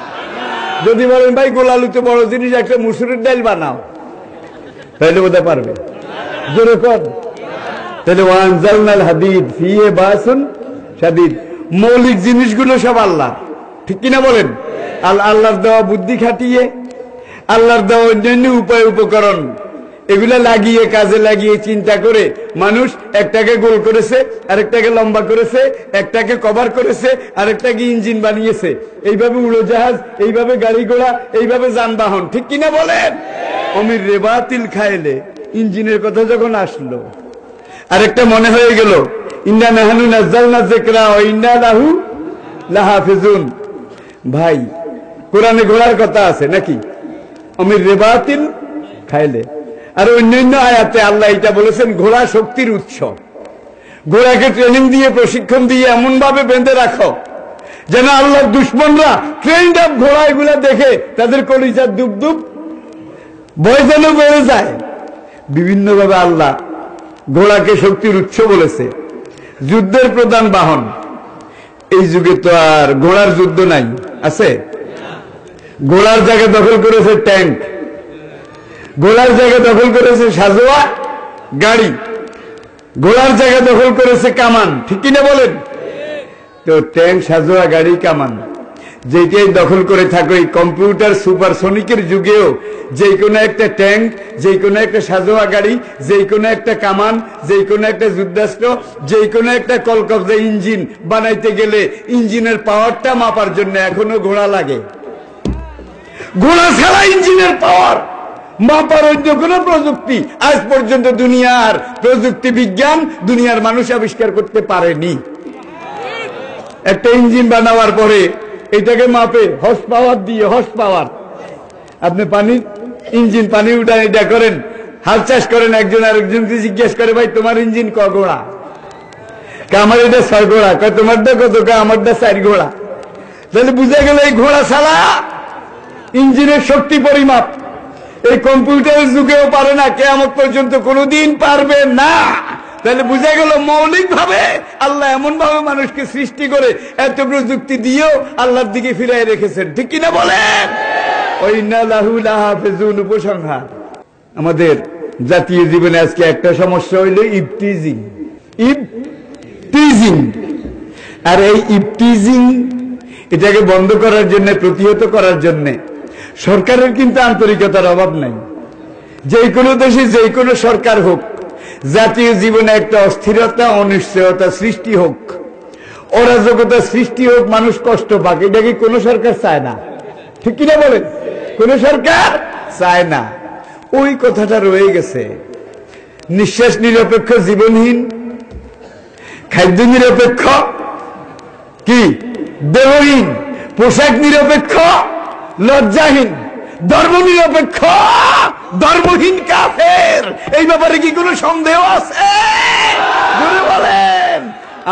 যদি বলেন ভাই গোল আলুতে বড় জিনিস, একটা মুসুরের ডাল বানাও, তাহলে বোধহয় পারবে? জোরে কর। তাহলে ওয়ানজালনাল হাদিদ ফিহি বাসুন শাদীদ, মৌলিক জিনিসগুলো সব আল্লাহ, ঠিক কিনা বলেন? আল্লাহর দেওয়া বুদ্ধি খাটিয়ে, আল্লাহর দেওয়া অন্যান্য উপায় উপকরণ, এগুলা লাগিয়ে, কাজে লাগিয়ে, চিন্তা করে মানুষ একটাকে গোল করেছে, আরেকটাকে লম্বা করেছে, একটাকে কভার করেছে, আরেকটাকে ইঞ্জিন বানিয়েছে। এইভাবে উড়োজাহাজ, এইভাবে গাড়ি ঘোড়া, এইভাবে যানবাহন, ঠিক কিনা বলেন? অমির রেবাতিল খাইলে ইঞ্জিনের কথা যখন আসলো, আরেকটা মনে হয়ে গেল, ইন্না নাহনু নাযালনা যিকরা ওয়া ইন্না লাহু লাহাফিজুন। ভাই, কোরআনে ঘোড়ার কথা আছে নাকি? অমির রেবাতিল খাইলে। আর অন্যান্য আয়াতে আল্লাহ এটা বলেছেন, ঘোড়া শক্তির উৎস। ঘোড়াকে ট্রেনিং দিয়ে, প্রশিক্ষণ দিয়ে এমন ভাবে বেঁধে রাখো যেন আল্লাহর দুশ্মনরা ট্রেন্ড আপ ঘোড়া এগুলা দেখে তাদের কলিজার দুপ দুপ ভয় যেন বেড়ে যায়। বিভিন্ন ভাবে আল্লাহ ঘোড়াকে শক্তির উৎস বলেছে, যুদ্ধের প্রধান বাহন। এই যুগে তো আর ঘোড়ার যুদ্ধ নাই, আছে? ঘোড়ার জায়গা দখল করেছে ট্যাঙ্ক, ঘোড়ার জায়গা দখল করেছে সাজোয়া গাড়ি, ঘোড়ার জায়গা দখল করেছে কামান, ঠিক কিনা বলেন? তো ট্যাঙ্ক, সাজোয়া গাড়ি, কামান যেটাই দখল করে থাকো, এই কম্পিউটার সুপারসনিকের যুগেও যে কোনো একটা ট্যাঙ্ক, যে কোনো একটা সাজোয়া গাড়ি, যে কোনো একটা কামান, যে কোনো একটা যুদ্ধাস্ত্র, যে কোনো একটা কলকবজা ইঞ্জিন বানাইতে গেলে ইঞ্জিনের পাওয়ারটা মাপার জন্য এখনো ঘোড়া লাগে। ঘোড়া ছাড়া ইঞ্জিনের পাওয়ার মাপার অন্য কোন প্রযুক্তি আজ পর্যন্ত দুনিয়ার প্রযুক্তি বিজ্ঞান, দুনিয়ার মানুষ আবিষ্কার করতে পারেনি। একটা ইঞ্জিন বানাবার পরে এটাকে মাপে হর্স পাওয়ার দিয়ে, হর্স পাওয়ার। আপনি পানির ইঞ্জিন, পানি উঠান, এটা করেন, হাল চাষ করেন, একজন আরেকজনকে জিজ্ঞেস করে, ভাই তোমার ইঞ্জিন ক ঘোড়া? আমার এটা 6 ঘোড়া। তোমারটা কত? আমারটা 4 ঘোড়া। তাহলে বুঝা গেল এই ঘোড়া ছাড়া ইঞ্জিনের শক্তি পরিমাপ এই কম্পিউটারের যুগেও পারে না, কিয়ামত পর্যন্ত কোনোদিন পারবে না। তাহলে বুঝা গেল মৌলিক ভাবে আল্লাহ এমন ভাবে মানুষকে সৃষ্টি করে এত প্রযুক্তি দিয়েও আল্লাহর দিকে ফিরাই রেখেছেন, ঠিক কিনা বলেন? ওয়া ইন্না লাহু লাহাফিজুন। উপসংহার, আমাদের জাতীয় জীবনে আজকে একটা সমস্যা হইল ইফটিজিং। ইফটিজিং, আর এই ইফটিজিং এটাকে বন্ধ করার জন্য, প্রতিহত করার জন্য সরকারের কিন্তু আন্তরিকতার অভাব নাই। যে কোনো দেশে যে কোনো সরকার হোক, জাতীয় জীবনে একটা অস্থিরতা অনিশ্চয়তা সৃষ্টি হোক, অরাজকতা সৃষ্টি হোক, মানুষ কষ্ট পাক, এটা কি কোনো সরকার চায় না? ঠিক কিনা বলেন? কোন সরকার চায় না। ওই কথাটা রয়ে গেছে। নিঃশ্বাস নিরপেক্ষ জীবনহীন, খাদ্য নিরপেক্ষ, কি দেহহীন, পোশাক নিরপেক্ষ লজ্জাহীন, ধর্ম নিরপেক্ষ ধর্মহীন কাফের। এই ব্যাপারে কি কোনো সন্দেহ আছে? বলেন।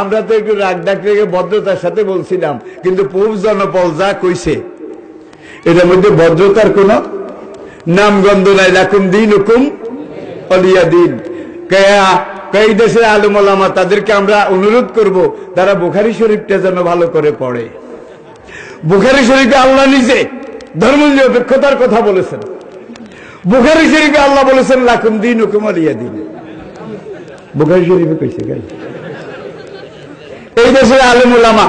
আমরা তো একটু রাগ ডাক রেখে ভদ্রতার সাথে বলছিলাম, কিন্তু পোপ জনপল যা কইছে এটার মধ্যে ভদ্রতার কোন নামগন্ধ নাই। লাকুম দিন হুকুম অলিয়া দিন। কই দেশের আলেম ওলামা তাদেরকে আমরা অনুরোধ করব, তারা বুখারী শরীফটা যেন ভালো করে পড়ে। বুখারী শরীফে আল্লাহ নিজে ধর্ম নিরপেক্ষতার কথা বলেছেন। বুখারী শরীফে আল্লাহ বলেছেন লাকুম দিন হুকুম অলিয়া দিন। বুখারী শরীফে কইছে গাই। এই দেশের আলেম ওলামা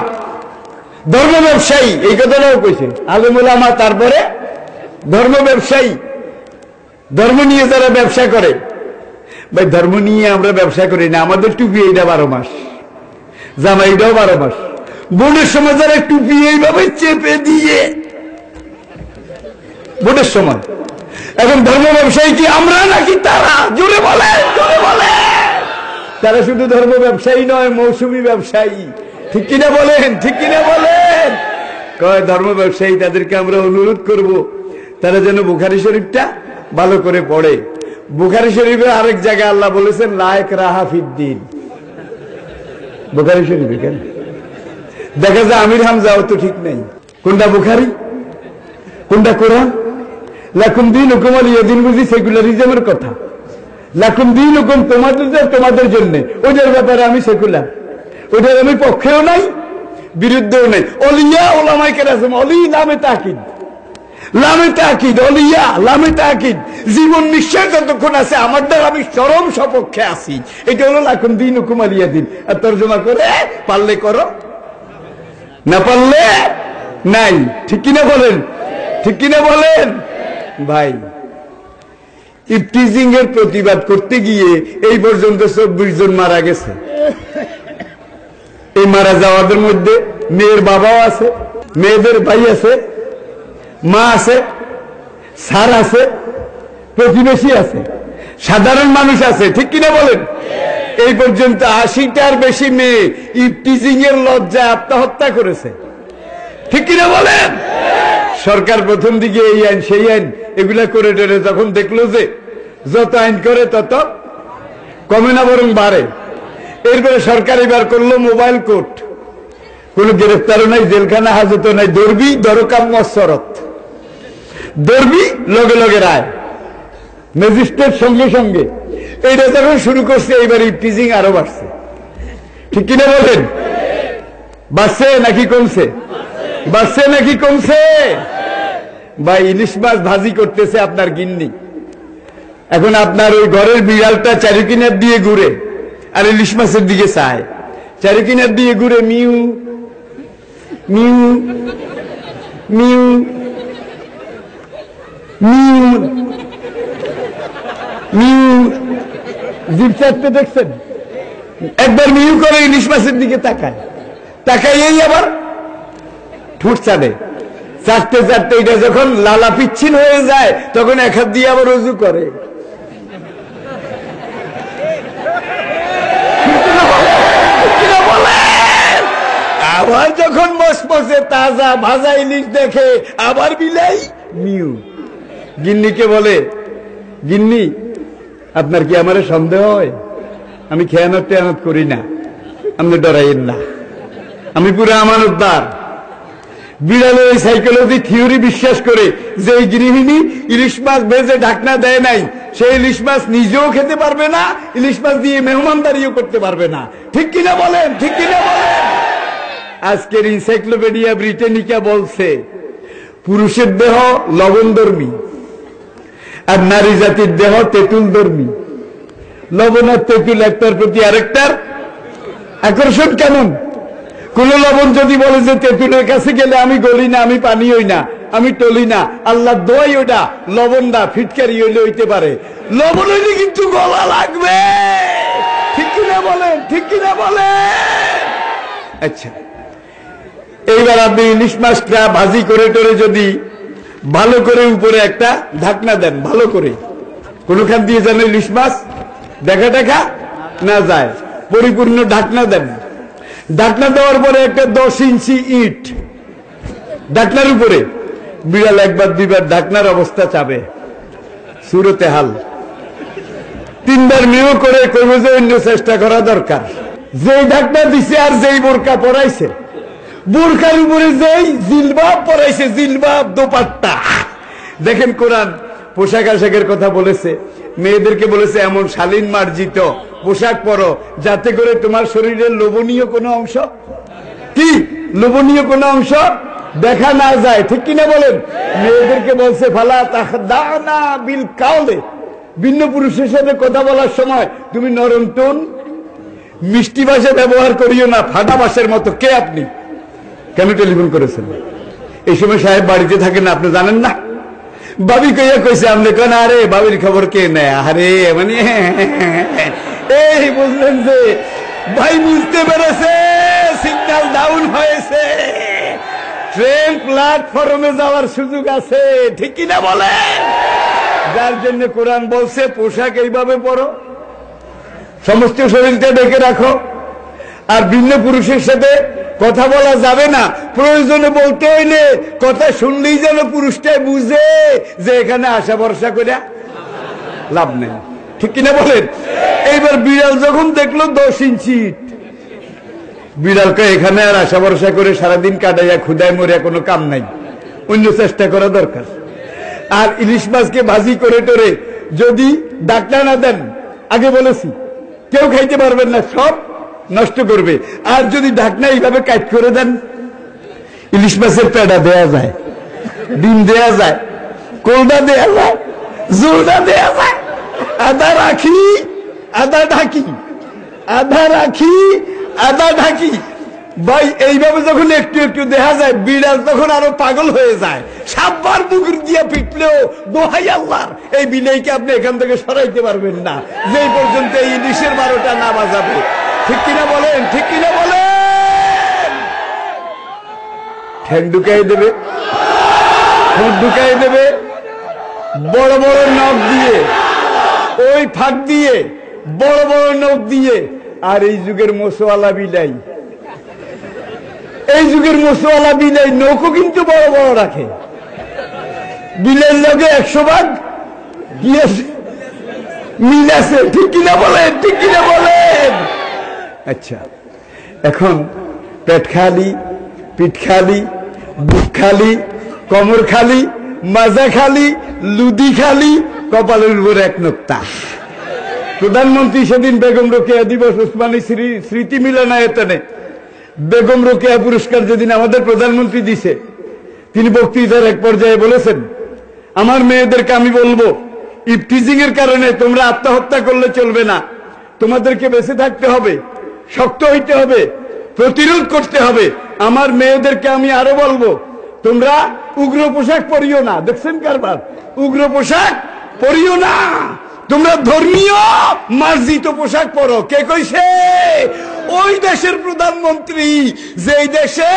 ধর্ম ব্যবসায়ী, এই কথাটাও কইছে। আলেম ওলামা, তারপরে ধর্ম ব্যবসায়ী, ধর্ম নিয়ে যারা ব্যবসা করে। ভাই ধর্ম নিয়ে আমরা ব্যবসা করি না। আমাদের টুপি এইটা 12 মাস, জামা এইটাও 12 মাস। বোনের সময় যারা টুপি এইভাবে চেপে দিয়ে, বোনের সময়। এখন ধর্ম ব্যবসায়ী কি আমরা নাকি তারা? জোরে বলে, জোরে বলে। তারা শুধু ধর্ম ব্যবসায়ী নয়, মৌসুমী ব্যবসায়ী। ঠিক কিনা বলেন? ঠিক কিনা বলেন? কয় ধর্ম ব্যবসায়ী, তাদেরকে আমরা অনুরোধ করব তারা যেন বুখারী শরীফটা ভালো করে পড়ে। বুখারী শরীফে আরেক জায়গায় আল্লাহ বলেছেন লা ইকরাহা ফিদ্দিন। বুখারী শরীফে কেন দেখা যায় আমির হামজাও তো ঠিক নেই। কোনটা বুখারী, কোনটা কোরআন? লাকুম দীনুকুম ওয়ালিয়া দিন বুঝি সেকুলারিজমের কথা। লাকুম দীনুকুম তোমাদের জন্য, ওদের ব্যাপারে আমি সেকুলার, ওদের আমি পক্ষেও নাই বিরুদ্ধেও নাই। অলিয়া ওলামায়ে কেরাম, অলি নামে তাকিদ, লামে তাকিদ, অলিয়া লামে তাকিদ। জীবন নিশ্চয় যতক্ষণ আছে আমার দ্বারা আমি চরম সপক্ষে আছি। এটা হলো লাকুম দীনুকুম ওয়ালিয়া দিন। আর তর্জমা করে পারলে করো, না পারলে নাই। ঠিক কিনা বলেন? ঠিক কিনা বলেন? ভাই ইফটিজিং এর প্রতিবাদ করতে গিয়ে এই পর্যন্ত 24 জন মারা গেছে। এই মারা যাওয়াদের মধ্যে মেয়ের বাবাও আছে, মেয়েদের ভাই আছে, মা আছে, স্যার আছে, প্রতিবেশী আছে, সাধারণ মানুষ আছে। ঠিক কিনা বলেন? এই পর্যন্ত 80টার বেশি মেয়ে ইফটিজিং এর লজ্জায় আত্মহত্যা করেছে। ঠিক কিনা বলেন? সরকার প্রথম দিকে এই আইন সেই আইন এগুলা করে টেরে যখন দেখলো যে যত আইন করে তত কমে না বরং বাড়ে, এরপরে সরকার এবার করলো মোবাইল কোর্ট। কোন গ্রেফতারও নাই, জেলখানা হাজতও নাই, দর্বি দরকাম মসরত, দর্বি লগে লগে রায়, ম্যাজিস্ট্রেট সঙ্গে সঙ্গে। এইটা যখন শুরু করছে এইবার ইফটিজিং আরো বাড়ছে। ঠিক কিনা বলেন? বাড়ছে নাকি কমছে? বাড়ছে নাকি কমছে? ভাই ইলিশ মাছ ভাজি করতেছে আপনার গিন্নি, এখন আপনার ওই ঘরের বিড়ালটা চারিকিনার দিয়ে ঘুরে আর ইলিশ মাছের দিকে চায়, চারিকিনার দিয়ে ঘুরে mu mu mu mu mu জিভ চাটতে দেখছেন? একবার মিউ করে ইলিশ মাছের দিকে তাকায়, তাকাইয়েই আবার ঠোঁট চাটে, চাটতে চাটতে এটা যখন লালা পিচ্ছিল হয়ে যায় তখন এক হাত দিয়ে আবার রুজু করে। আবার যখন মসমসে তাজা ভাজা ইলিশ দেখে আবার বিলাই মিউ। গিন্নিকে বলে, গিন্নি আপনার কি আমার সন্দেহ হয়? আমি খেয়ানত টেয়ানত করি না, আপনি ডরাইয়েন না, আমি পুরো আমানতদার। বিড়ালে ওই সাইকোলজি থিওরি বিশ্বাস করে যে এই গৃহিণী ইলিশ মাছ ভেজে ঢাকনা দেয় নাই, সেই ইলিশ মাছ নিজেও খেতে পারবে না, ইলিশ মাছ দিয়ে মেহমানদারিও করতে পারবে না। ঠিক কিনা বলেন? ঠিক কিনা বলেন? আজকের এনসাইক্লোপিডিয়া ব্রিটানিকা বলছে পুরুষের দেহ লবণধর্মী আর নারী জাতির দেহ তেঁতুলধর্মী। লবণ আর তেঁতুল একটার প্রতি আরেকটার আকর্ষণ কেমন? কোন লবণ যদি বলে যে তেঁতুলের কাছে গেলে আমি গলি না, আমি পানি হই না, আমি টলি না। আল্লাহ দোয়াই ওটা লবণ না, ফিটকারি হইলে হইতে পারে, লবণ হইলে কিন্তু গলা লাগবে। ঠিক কিনা বলেন, ঠিক কিনা বলেন? আচ্ছা, এইবার আপনি ইলিশ মাছটা ভাজি করে টোরে যদি ভালো করে উপরে একটা ঢাকনা দেন, ভালো করে, কোনখান দিয়ে যেন ইলিশ মাছ দেখা দেখা না যায়, পরিপূর্ণ ঢাকনা দেন। ঢাকনা দেওয়ার পরে একটা 10 ইঞ্চি ইট ঢাকনার উপরে, বিড়াল একবার দুইবার ঢাকনার অবস্থা চাবে, সুরতে হাল 3বার মেয়েও করে করবে যে অন্য চেষ্টা করা দরকার। যেই ঢাকনা দিছে আর যেই বোরকা পরাইছে, বোরকার উপরে যেই জিলবাব পরাইছে, জিলবাব দোপাট্টা। দেখেন কোরআন পোশাক আশাকের কথা বলেছে, মেয়েদেরকে বলেছে এমন শালীন মার্জিত পোশাক পরো যাতে করে তোমার শরীরের লোভনীয় কোনো অংশ, কি লোভনীয় কোনো অংশ দেখা না যায়। ঠিক কিনা বলেন? মেয়েদেরকে বলছে ফালা তাখদানা বিল কাউলে, ভিন্ন পুরুষের সাথে কথা বলার সময় তুমি নরম টোন মিষ্টি ভাষা ব্যবহার করিও না, ফাটা ভাষার মতো। কে আপনি? কেন টেলিফোন করেছেন? এই সময় সাহেব বাড়িতে থাকেন না, আপনি জানেন না? বাবি কইয়া কইছে, আপনি কেন? আরে বাবির খবর কে নেয়? আরে মানে এই বুঝলেন যে ভাই বুঝতে পেরেছে সিগন্যাল ডাউন হয়েছে, ট্রেন প্ল্যাটফর্মে যাওয়ার সুযোগ আছে। ঠিক কিনা বলেন? যার জন্য কোরআন বলছে পোশাক এইভাবে পরো, সমস্ত শরীরটা ঢেকে রাখো, আর ভিন্ন পুরুষের সাথে কথা বলা যাবে না। প্রয়োজনে বলতে হইলে কথা শুনলেই যেন পুরুষটাই বুঝে যে এখানে আশা ভরসা করে লাভ নেই। ঠিক কিনা বলেন? এইবার বিড়াল যখন দেখলো 10 ইঞ্চি, বিড়ালকে এখানে আর আশা ভরসা করে সারাদিন কাটাইয়া ক্ষুদায় মরিয়া কোনো কাম নাই, অন্য চেষ্টা করা দরকার। আর ইলিশ মাছকে ভাজি করে টোরে যদি ডাকনা না দেন, আগে বলেছি কেউ খাইতে পারবেন না, সব নষ্ট করবে। আর যদি ঢাকনা এইভাবে কাট করে দেন, ইলিশ মাছের পেড়া দেয়া যায়, ডিম দেয়া যায়, কোলটা দেয়া যায়, জোলটা দেয়া যায়, আদা রাখি আদা ঢাকি, আদা রাখি আদা ঢাকি। ভাই এইভাবে যখন একটু একটু দেখা যায়, বিড়াল তখন আরো পাগল হয়ে যায়, সাববার বুকুর দিয়ে পিটলেও দোহাই আল্লাহর এই বিলেইকে আপনি এখান থেকে সরাইতে পারবেন না, যেই পর্যন্ত এই ইলিশের 12টা না বাজাবে। ঠিক কিনা বলেন? ঠিক কিনা বলেন? ঠ্যাং ঢুকাই দেবে, ঠোঁট ঢুকাই দেবে, বড় বড় নখ দিয়ে, ওই ফাঁক দিয়ে বড় বড় নখ দিয়ে। আর এই যুগের মোষওয়ালা বিলাই, এই যুগের মোষওয়ালা বিলাই নখও কিন্তু বড় বড় রাখে, বিলের লগে 100 ভাগ কি আছে, মিল আছে। ঠিক কিনা বলেন? ঠিক কিনা বলেন? আচ্ছা, এখন পেট খালি, পিঠ খালি, বুক খালি, কোমর খালি, মাজা খালি, লুদি খালি, কপালের উপর এক নোক্তা। প্রধানমন্ত্রী সেদিন বেগম রোকেয়া দিবস উসমানী স্মৃতি মিলনায়তনে বেগম রোকেয়া পুরস্কার যেদিন আমাদের প্রধানমন্ত্রী দিছে, তিনি বক্তৃতার এক পর্যায়ে বলেছেন, আমার মেয়েদেরকে আমি বলবো, ইফটিজিং এর কারণে তোমরা আত্মহত্যা করলে চলবে না, তোমাদেরকে বেঁচে থাকতে হবে, শক্ত হইতে হবে, প্রতিরোধ করতে হবে। আমার মেয়েদেরকে আমি আরো বলবো, তোমরা উগ্র পোশাক পরিও না। দেখছেন কারবার? উগ্র পোশাক পরিও না, তোমরা ধর্মীয় মার্জিত পোশাক পরো। কে কইছে? ওই দেশের প্রধানমন্ত্রী যেই দেশে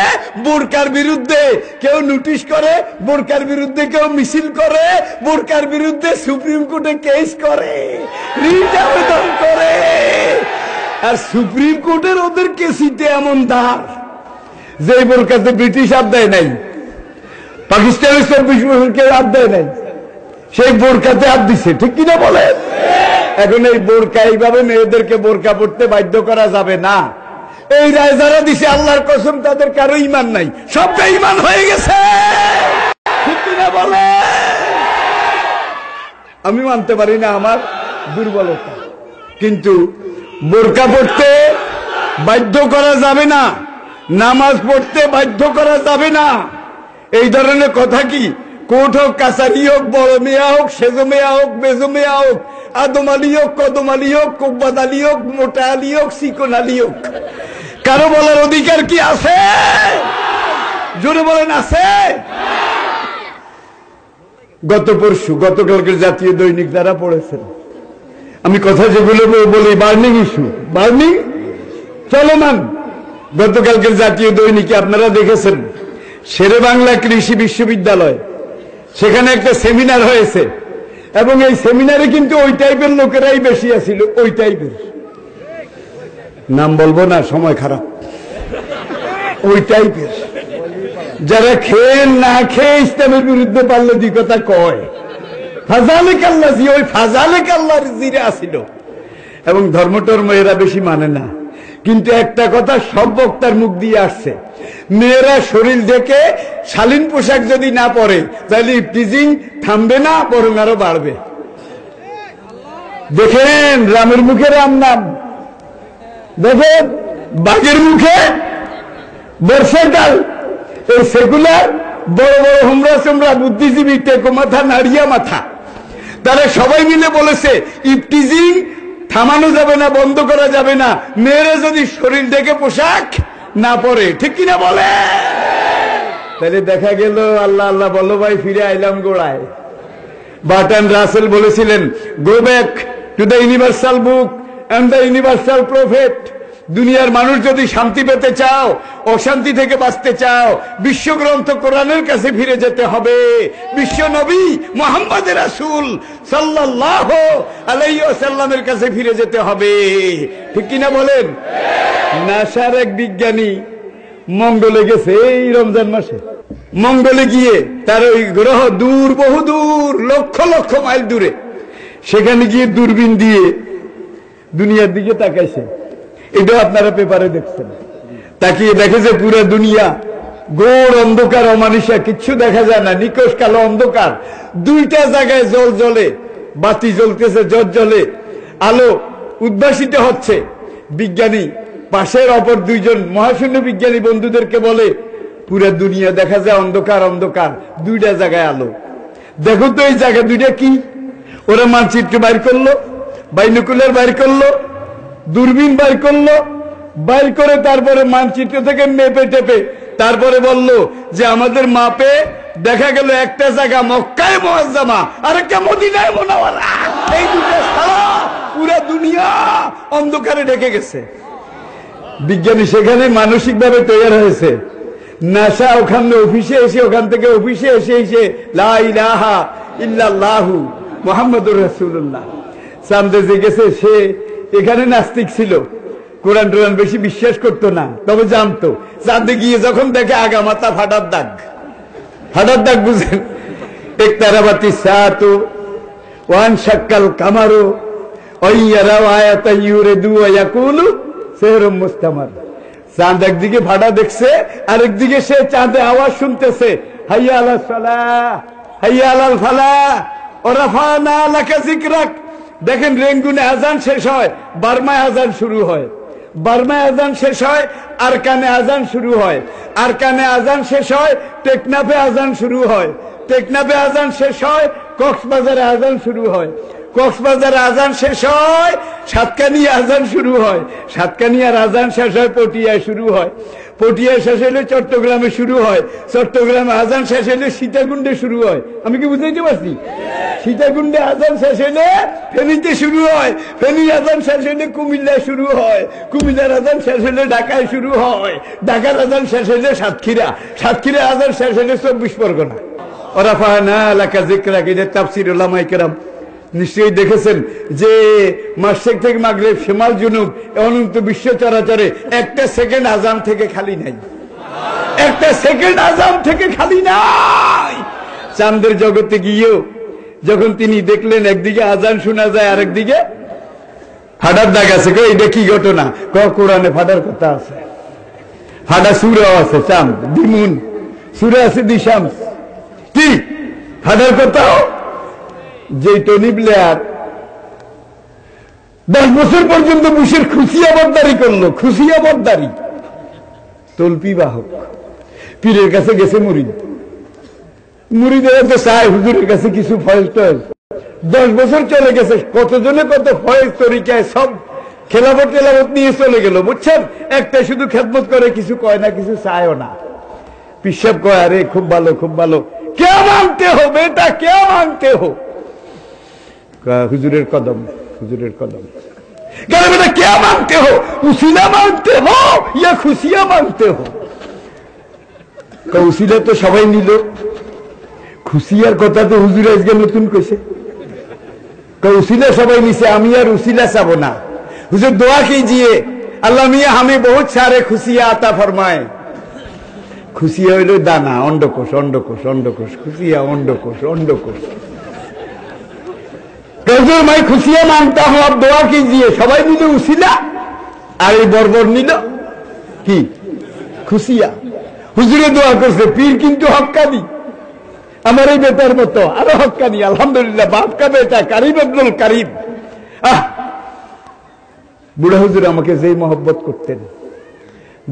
বোরকার বিরুদ্ধে কেউ নোটিশ করে, বোরকার বিরুদ্ধে কেউ মিছিল করে, বোরকার বিরুদ্ধে সুপ্রিম কোর্টে কেস করে, রিট আবেদন করে। আর সুপ্রিম কোর্টের ওদের কেসিতে এমন ধার, যে বোরকাতে ব্রিটিশ হাত দেয় নাই, পাকিস্তানের 24 বছর কেউ হাত দেয় নাই, সেই বোরকাতে হাত দিছে। ঠিক কিনা বলেন? এখন এই বোরকা এইভাবে মেয়েদেরকে বোরকা পড়তে বাধ্য করা যাবে না। এই রায় যারা দিছে, আল্লাহর কসম তাদের কারো ইমান নাই, সবটা ইমান হয়ে গেছে। ঠিক কিনা বলেন? আমি মানতে পারি না আমার দুর্বলতা, কিন্তু বোরকা পড়তে বাধ্য করা যাবে না, নামাজ পড়তে বাধ্য করা যাবে না। এই ধরনের কথা কি কোর্ট হোক, কাছারি হোক, বড় মেয়া হোক, সেজো মেয়া হোক, বেজো মেয়া হোক, আদম আলী হোক, কদম আলী হোক, কোব্বাদ আলী হোক, মোটা আলী হোক, চিকন আলী হোক, কারো বলার অধিকার কি আছে? জোরে বলেন, আছে? গতকালকের জাতীয় দৈনিক যারা পড়েছেন, আমি কথা যেগুলো বলি বার্নিং ইস্যু, বার্নিং চলমান। গতকালকের জাতীয় দৈনিকে আপনারা দেখেছেন শেরে বাংলা কৃষি বিশ্ববিদ্যালয়, সেখানে একটা সেমিনার হয়েছে এবং এই সেমিনারে কিন্তু ওই টাইপের লোকেরাই বেশি আছিল, ওই টাইপের, নাম বলবো না সময় খারাপ, ওই টাইপের যারা খেয়ে না খেয়ে ইসলামের বিরুদ্ধে পারলে দুই কথা কয়, ফাজালে কাল্লা জি, ওই ফাজালে কাল্লার জিরে আসিল। এবং ধর্মটর্ম এরা বেশি মানে না, কিন্তু একটা কথা সব বক্তার মুখ দিয়ে আসছে, মেয়েরা শরীর দেখে শালীন পোশাক যদি না পরে তাহলে ইফটিজিং থামবে না, বরং আরো বাড়বে। দেখেন রামের মুখে রাম নাম, দেখেন বাঘের মুখে বর্ষাকাল। এই সেকুলার বড় বড় হুমরা সুমরা বুদ্ধিজীবী টেকো মাথা নাড়িয়া মাথা, তারা সবাই মিলে বলেছে ইফটিজিং থামানো যাবে না, বন্ধ করা যাবে না, মেয়েরা যদি শরীর দেখে পোশাক না পরে, ঠিক কিনা বলে? তাহলে দেখা গেল আল্লাহ আল্লাহ বলো ভাই ফিরে আইলাম গোড়ায়। বার্টন রাসেল বলেছিলেন, go back to the universal book and the universal prophet. দুনিয়ার মানুষ যদি শান্তি পেতে চাও, অশান্তি থেকে বাঁচতে চাও, বিশ্বগ্রন্থ কোরআনের কাছে ফিরে যেতে হবে, বিশ্ব নবী মুহাম্মদ রাসূল সাল্লাল্লাহু আলাইহি ওয়াসাল্লামের কাছে ফিরে যেতে হবে, ঠিক কিনা বলেন? নাসার এক বিজ্ঞানী মঙ্গলে গেছে এই রমজান মাসে, মঙ্গলে গিয়ে তার ওই গ্রহ দূর, বহু দূর, লক্ষ লক্ষ মাইল দূরে, সেখানে গিয়ে দূরবীন দিয়ে দুনিয়ার দিকে তাকাইছে। এটা আপনারা পেপারে দেখছেন, তাকিয়ে দেখে যে পুরো দুনিয়া ঘোর অন্ধকার, অমানিসা, কিচ্ছু দেখা যায় না, নিকষ কালো অন্ধকার। দুইটা জায়গায় জল জ্বলে, বাতি জ্বলতেছে, জল জ্বলে, আলো উদ্ভাসিত হচ্ছে। বিজ্ঞানী পাশের অপর দুইজন মহাশূন্য বিজ্ঞানী বন্ধুদেরকে বলে, পুরা দুনিয়া দেখা যায় অন্ধকার অন্ধকার, দুইটা জায়গায় আলো, দেখো তো এই জায়গা দুইটা কি? ওরা মানচিত্র বাইর করলো, বাইনোকুলার বাইর করলো, দূরবীন বাইর করলো, বাইর করে তারপরে মানচিত্র থেকে মেপে টেপে তারপরে বলল যে আমাদের মাপে দেখা গেল একটা জায়গা মক্কায়ে মুআজ্জামা আর একটা মদিনায়ে মুনাওয়ারা, এই দুটো ছাড়া পুরা দুনিয়া অন্ধকারে ঢেকে গেছে। বিজ্ঞানী সেখানে মানসিকভাবে তৈরি হয়েছে। নাসা ওখানে অফিসে এসে, ওখান থেকে অফিসে এসে এসে লা ইলাহা ইল্লাল্লাহু মুহাম্মাদুর রাসূলুল্লাহ চাঁদে যে গেছে, সে এখানে নাস্তিক ছিল, কোরআন টোরআন বেশি বিশ্বাস করতো না, তবে জানতো। চাঁদে গিয়ে যখন দেখে আগা মাথা ফাটার দাগ, ফাটার দাগ বুঝেন, এক তারাবাতি সাতু ওয়ান শাক্কাল কামারু ওয়াইয়ারা আয়াতা ইউরিদু ওয়া ইয়াকুলু সিহরুম মুস্তামার। চাঁদ একদিকে ফাটা দেখছে, আরেকদিকে সে চাঁদে আওয়াজ শুনতেছে, হাইয়া আলাস সালাহ হাইয়া আলাল ফালাহ ওয়া রাফা'না লাকা যিকরাক। দেখেন রেঙ্গুনে আজান শেষ হয়, বার্মায় আজান শুরু হয়, বার্মায় আজান শেষ হয়, আরকানে আজান শুরু হয়, আরকানে আজান শেষ হয়, টেকনাফে আজান শুরু হয়, টেকনাফে আজান শেষ হয়, কক্সবাজারে আজান শুরু হয়, কক্সবাজারে আজান শেষ হয়, সাতকানিয়া আজান শুরু হয়, সাতকানিয়ার আজান শেষ হয়, পটিয়ায় শুরু হয়, পটিয়ায় শেষ হলে চট্টগ্রামে শুরু হয়, চট্টগ্রামে আজান শেষ হলে সীতাকুণ্ডে শুরু হয়। আমি কি বুঝাইতে পারছি? সীতাকুণ্ডে আজান শেষ হলে ফেনীতে শুরু হয়, ফেনীর আজান শেষ হলে কুমিল্লায় শুরু হয়, কুমিল্লার আজান শেষ হলে ঢাকায় শুরু হয়, ঢাকার আজান শেষ হলে সাতক্ষীরা, সাতক্ষীরা আজান শেষ হলে 24 পরগনা। ওয়া রাফা'না লাকা যিকরাক, এটা তাফসীর উলামায়ে কেরাম নিশ্চয়ই দেখেছেন যে মাশরিক থেকে মাগরিব, শিমাল জুনুব, অনন্ত বিশ্ব চরাচরে একটা সেকেন্ড আজান থেকে খালি নাই, একটা সেকেন্ড আজান থেকে খালি নাই। চাঁদের জগতে গিয়েও যখন তিনি দেখলেন একদিকে আজান শোনা যায়, আরেকদিকে ফাটার দাগ আছে, এটা কি ঘটনা? কোরআনে ফাটার কথা আছে, ফাটা সূরা আছে, চাঁদ দিমুন সূরা আছে দিশামস, কি ফাটার কথাও। যে টনি ব্লেয়ার 10 বছর পর্যন্ত বুশের খুশিয়াবরদারি করলো, খুশিয়াবরদারি, তলপি বাহক, পীরের কাছে গেছে মুরিদ, মুরিদেরা তো চায় হুজুরের কাছে কিছু ফয়েজ টয়েজ, 10 বছর চলে গেছে, কতজনে কত ফয়েজ তরিকায় সব খেলাফত টেলাফত নিয়ে চলে গেল, বুঝছেন? একটা শুধু খেদমত করে, কিছু কয় না, কিছু চায়ও না। পিসাব কয় আরে খুব ভালো খুব ভালো, क्या मांगते हो बेटा, क्या मांगते हो? हुजूरेर कदम, हुजूरेर कदम। कह बेटा क्या मांगते हो, उसीला मांगते हो या खुशियां मांगते हो? উসিলা তো সবাই নিল, খুশিয়ার কথা তো হুজুর আজকে নতুন কইছে। উসিলা সবাই নিছে, আমি আর উসিলা চাবো না। হুজুর দোয়া कीजिए, আল্লাহ মিয়া हमें बहुत सारे खुशियां आता फरमाए। খুশিয়া হইল দানা, অন্ডকোষ, অন্ডকোষ, অন্ডকোষ, খুশিয়া অন্ডকোষ, অন্ডকোষ। হুজুর मैं खुशियां मांगता हूं, आप दुआ कीजिए। সবাই নিল উসিলা, আর এই বর্বর নিল কি খুশিয়া। হুজুরে দোয়া করছে, পীর কিন্তু হক্কানি, আমার এই বেটার মতো আরো হক্কানি। আলহামদুলিল্লাহ, বাপ কা বেটা কারিম আব্দুল কারিম। বুড়া হুজুর আমাকে যেই মহব্বত করতেন,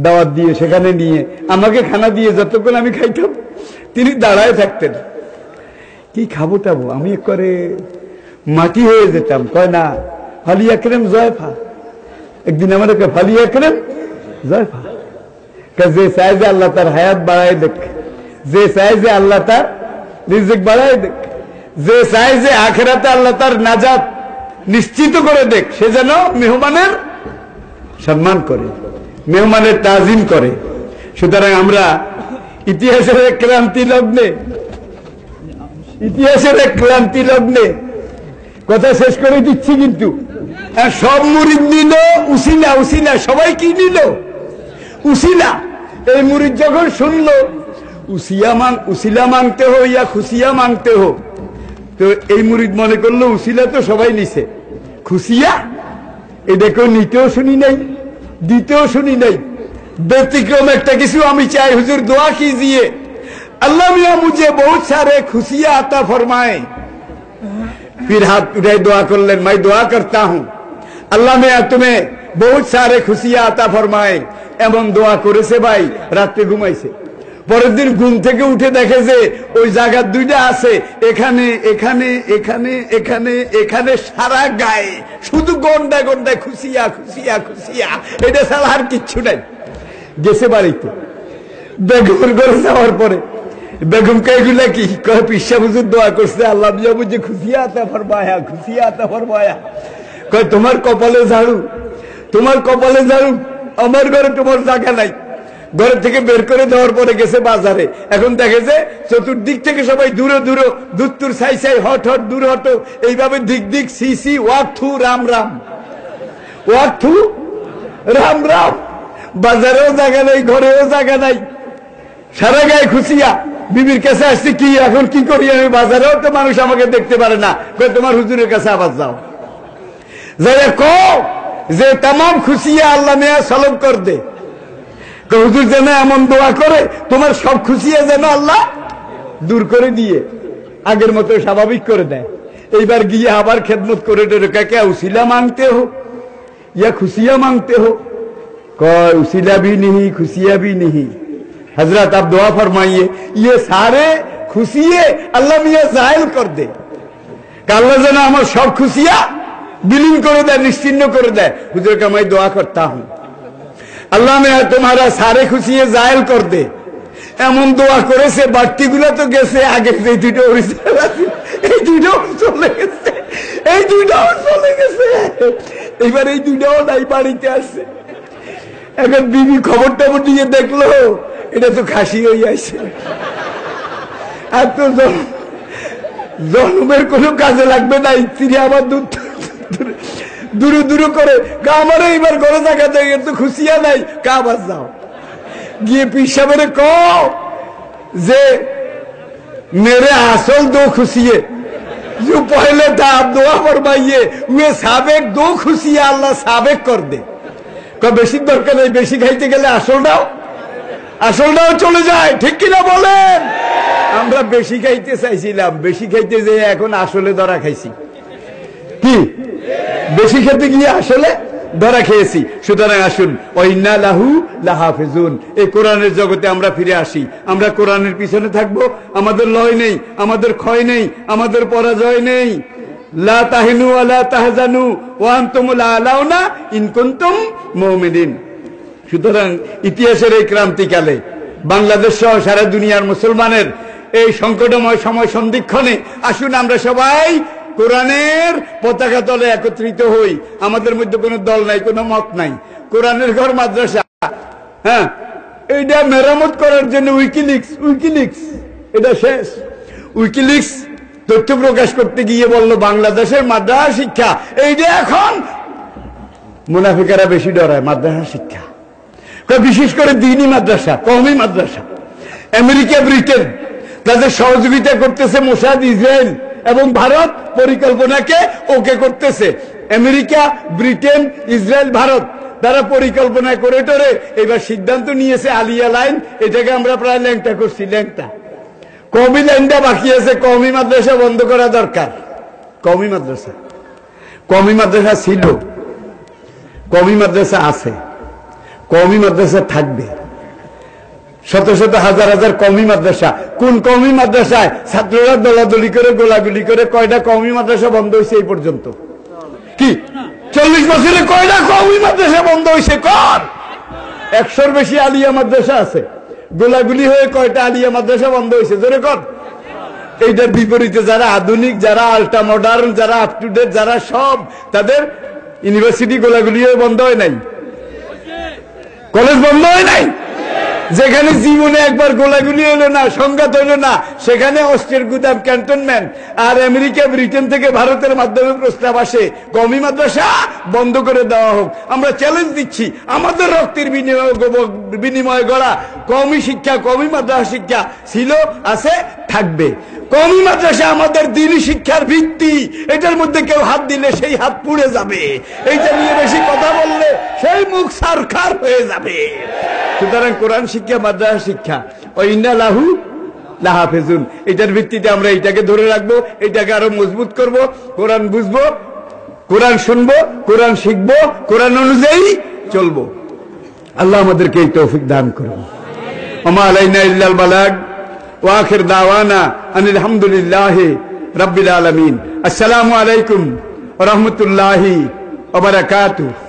দাওয়াত দিয়ে সেখানে নিয়ে আমাকে খানা দিয়ে যতক্ষণ আমি খাইতাম তিনি দাঁড়ায় থাকতেন। কি খাবো টাবো, আমি করে মাটি হয়ে যেতাম। কয় না ফালি আকরাম জয়ফা। একদিন আমার ফালি আকরাম জয়ফা। যে চায় যে আল্লাহ তার হায়াত বাড়ায় দেখ, যে চায় যে আল্লাহ তার রিজিক বাড়ায় দেখ, যে চায় যে আখিরাতে আল্লাহ তার নাজাত নিশ্চিত করে দেখ, সে যেন মেহমানের সম্মান করে, মেহমানের তাজিম করে। সুতরাং আমরা ইতিহাসের এক ক্রান্তি লগ্নে, ইতিহাসের এক ক্রান্তি লগ্নে কথা শেষ করে দিচ্ছি, কিন্তু সব মুরিদ নিল উসিলা, উসিলা সবাই কি নিল উসিলা। এই মুরিদ যখন শুনলো উসিলা মাংতে হো ইয়া খুশিয়া মাংতে হো, তো এই মুরিদ মনে করলো উসিলা তো সবাই নিছে, খুশিয়া এটা কেউ নিতেও শুনি নাই, দিতেও শুনি নাই। ব্যতিক্রম একটা কিছু আমি চাই, হুজুর দোয়া कीजिए, अल्लाह मियां मुझे बहुत सारे खुशियां आता फरमाए। फिर हाथ उठाए दुआ कर लें, मैं दुआ करता हूं अल्लाह मियां तुम्हें बहुत सारे खुशियां आता फरमाए। এমন দোয়া করেছে ভাই, রাতে ঘুমাইছে, পরের দিন ঘুম থেকে উঠে দেখে যে ওই জায়গা দুইটা আছে, এখানে এখানে এখানে এখানে এখানে, সারা গায়ে শুধু গন্ডা গন্ডায় খুশিয়া খুশিয়া খুশিয়া, এটা ছাড়া আর কিচ্ছু নাই। গেছে বাড়িতে, বেগমের ঘরে যাওয়ার পরে বেগমকে এগুলা কি কয়, পিসা হুজুর দোয়া করছে আল্লাহ মিয়া মুঝে খুশিয়া আতা ফরমায়া, খুশিয়া আতা ফরমায়া। কয় তোমার কপালে ঝাড়ু, তোমার কপালে ঝাড়ু, আমার ঘরে তোমার জায়গা নাই। ঘর থেকে বের করে দেওয়ার পরে গেছে বাজারে, এখন দেখে যে চতুর্দিক থেকে সবাই দূরে দূরে, দুত্তুর সাই সাই, হট হট, দূর হটো, এইভাবে দিক দিক সি সি, ওয়াক থু রাম রাম, ওয়াক থু রাম রাম। বাজারেও জায়গা নাই, ঘরেও জায়গা নাই, সারা গায়ে খুশিয়া। বিবির কাছে আসছে, কি এখন কি করি আমি, বাজারেও তো মানুষ আমাকে দেখতে পারে না। তোমার হুজুরের কাছে আবার যাও, যাই কও যে তাম খুশিয়া আল্লাহ মিয়া সলব কর দে। হুজুর যেন এমন দোয়া করে তোমার সব খুশিয়া যেন আল্লাহ দূর করে দিয়ে আগের মতো স্বাভাবিক করে দেয়। এইবার গিয়ে আবার খেদমত করে কে উসিলা मांगते हो या खुशियां मांगते हो? कोई उसीला भी नहीं, खुशियां भी नहीं। हजरत आप दुआ फरमाइए, ये सारे खुशिये अल्लाह मियां जाहिल कर दे, अल्लाह যেন আমার সব খুশিয়া বিলীন করে দেয়, নিশ্চিন্ন করে দেয়। হুজুর का मैं दुआ करता हूं अल्लाह में तुम्हारा सारे खुशिये जाहिल कर दे। এমন দোয়া করেছে, বাড়তিগুলো তো গেছে, আগে এই দুটো অরিজিনাল আছে, এই দুটোও চলে গেছে, এই দুটোও চলে গেছে, এইবার এই দুটোও নাই, বাড়িতে আসছে। এখন বিবি খবর টবর নিয়ে দেখলো এটা তো খাসি হয়ে আসছে, আর তো জন্মের কোনো কাজে লাগবে না, তিনি আবার দূরে দূরে করে আমার এইবার ঘরে জায়গা দেয়, তো খুশিয়া নাই, কাবার যাও গিয়ে পিসাবের কও যে मेरे असल दो खुशिये जो पहले था आप दुआ फरमाइए, वे साबिक दो खुशियां अल्लाह साबिक कर दे। कब बेशी दरकार नहीं, बेशी खाइते गेले আসলটাও চলে যায়, ঠিক কিনা বলেন? আমরা বেশি খাইতে চাইছিলাম, বেশি খাইতে যে এখন আসলে ধরা খাইছি, কি বেশি খেতে গিয়ে আসলে ধরা খেয়েছি। সুতরাং আসুন, ওয়াইন্না লাহু লাহাফিজুন, এই কোরআনের জগতে আমরা ফিরে আসি। আমরা কোরআনের পিছনে থাকবো, আমাদের লয় নেই, আমাদের ক্ষয় নেই, আমাদের পরাজয় নেই। লা তাহিনু ওয়া লা তাহজানু ওয়া আনতুমুল আলাউনা ইন কুনতুম মুমিনিন। সুতরাং ইতিহাসের এই ক্রান্তিকালে বাংলাদেশ সহ সারা দুনিয়ার মুসলমানের এই সংকটময় সময় সন্ধিক্ষণে আসুন আমরা সবাই কোরআনের পতাকা তলে একত্রিত হই। আমাদের মধ্যে কোনো দল নাই, কোনো মত নাই। কোরআনের ঘর মাদ্রাসা, হ্যাঁ, এইটা মেরামত করার জন্য উইকিলিক্স এটা শেষ। উইকিলিক্স তথ্য প্রকাশ করতে গিয়ে বলল বাংলাদেশের মাদ্রাসা শিক্ষা, এইটা এখন মুনাফিকেরা বেশি ডরায় মাদ্রাসা শিক্ষা, বিশেষ করে দ্বীনি মাদ্রাসা, কওমি মাদ্রাসা। আমেরিকা, ব্রিটেন তাদের সহযোগিতা করতেছে মোসাদ, ইসরায়েল এবং ভারত পরিকল্পনাকে ওকে করতেছে। আমেরিকা, ব্রিটেন, ইসরায়েল, ভারত তারা পরিকল্পনা করে টোরে এবার সিদ্ধান্ত নিয়েছে আলিয়া লাইন, এটাকে আমরা প্রায় ল্যাংটা করছি, ল্যাংটা। কওমি লাইনটা বাকি আছে, কওমি মাদ্রাসা বন্ধ করা দরকার। কওমি মাদ্রাসা ছিল, কওমি মাদ্রাসা আছে, কওমি মাদ্রাসা থাকবে। শত শত হাজার হাজার কওমি মাদ্রাসা। কোন কওমি মাদ্রাসায় ছাত্ররা দলাদলি করে গোলাগুলি করে কয়টা কওমি মাদ্রাসা বন্ধ হয়েছে এই পর্যন্ত? কি 40 বছরে কয়টা কওমি মাদ্রাসা বন্ধ হয়েছে? কর 100-র বেশি আলিয়া মাদ্রাসা আছে। গোলাগুলি হয়ে কয়টা আলিয়া মাদ্রাসা বন্ধ হয়েছে? জোরে কর। এইটার বিপরীতে যারা আধুনিক, যারা আল্ট্রা মডার্ন, যারা আপ টু ডেট, যারা সব, তাদের ইউনিভার্সিটি গোলাগুলি হয়ে বন্ধ হয় নাই, কলেজ বন্ধ হয় নাই। যেখানে জীবনে একবার গোলাগুলি হলো না, সংঘাত হলো না, সেখানে অস্ত্রের গুদাম, ক্যান্টনমেন্ট। আর আমেরিকা, ব্রিটেন থেকে ভারতের মাধ্যমে প্রস্তাব আসে কওমি মাদ্রাসা বন্ধ করে দেওয়া হোক। আমরা চ্যালেঞ্জ দিচ্ছি, আমাদের রক্তের বিনিময়ে গড়া কওমি শিক্ষা, কওমি মাদ্রাসা শিক্ষা ছিল, আছে, থাকবে। কওমি মাদ্রাসা আমাদের দ্বীনি শিক্ষার ভিত্তি। এটার মধ্যে কেউ হাত দিলে সেই হাত পুড়ে যাবে। এইটা নিয়ে বেশি কথা বললে সেই মুখ সারখার হয়ে যাবে। সুতরাং কোরআন শিক্ষা, মাদ্রাসা শিক্ষা, ও ইন্না লাহু লাহাফিজুন, এটার ভিত্তিতে আমরা এটাকে ধরে রাখবো, এটাকে আরো মজবুত করব। কোরআন বুঝবো, কোরআন শুনবো, কোরআন শিখবো, কোরআন অনুযায়ী চলবো। আল্লাহ আমাদেরকে এই তৌফিক দান করুন। ওমা আলাইনা ইল্লাল বালাগ ওয়া আখির দাওয়ানা আনিল হামদুলিল্লাহি রাব্বিল আলামিন। আসসালামু আলাইকুম ওয়া রাহমাতুল্লাহি ওয়া বারাকাতুহু।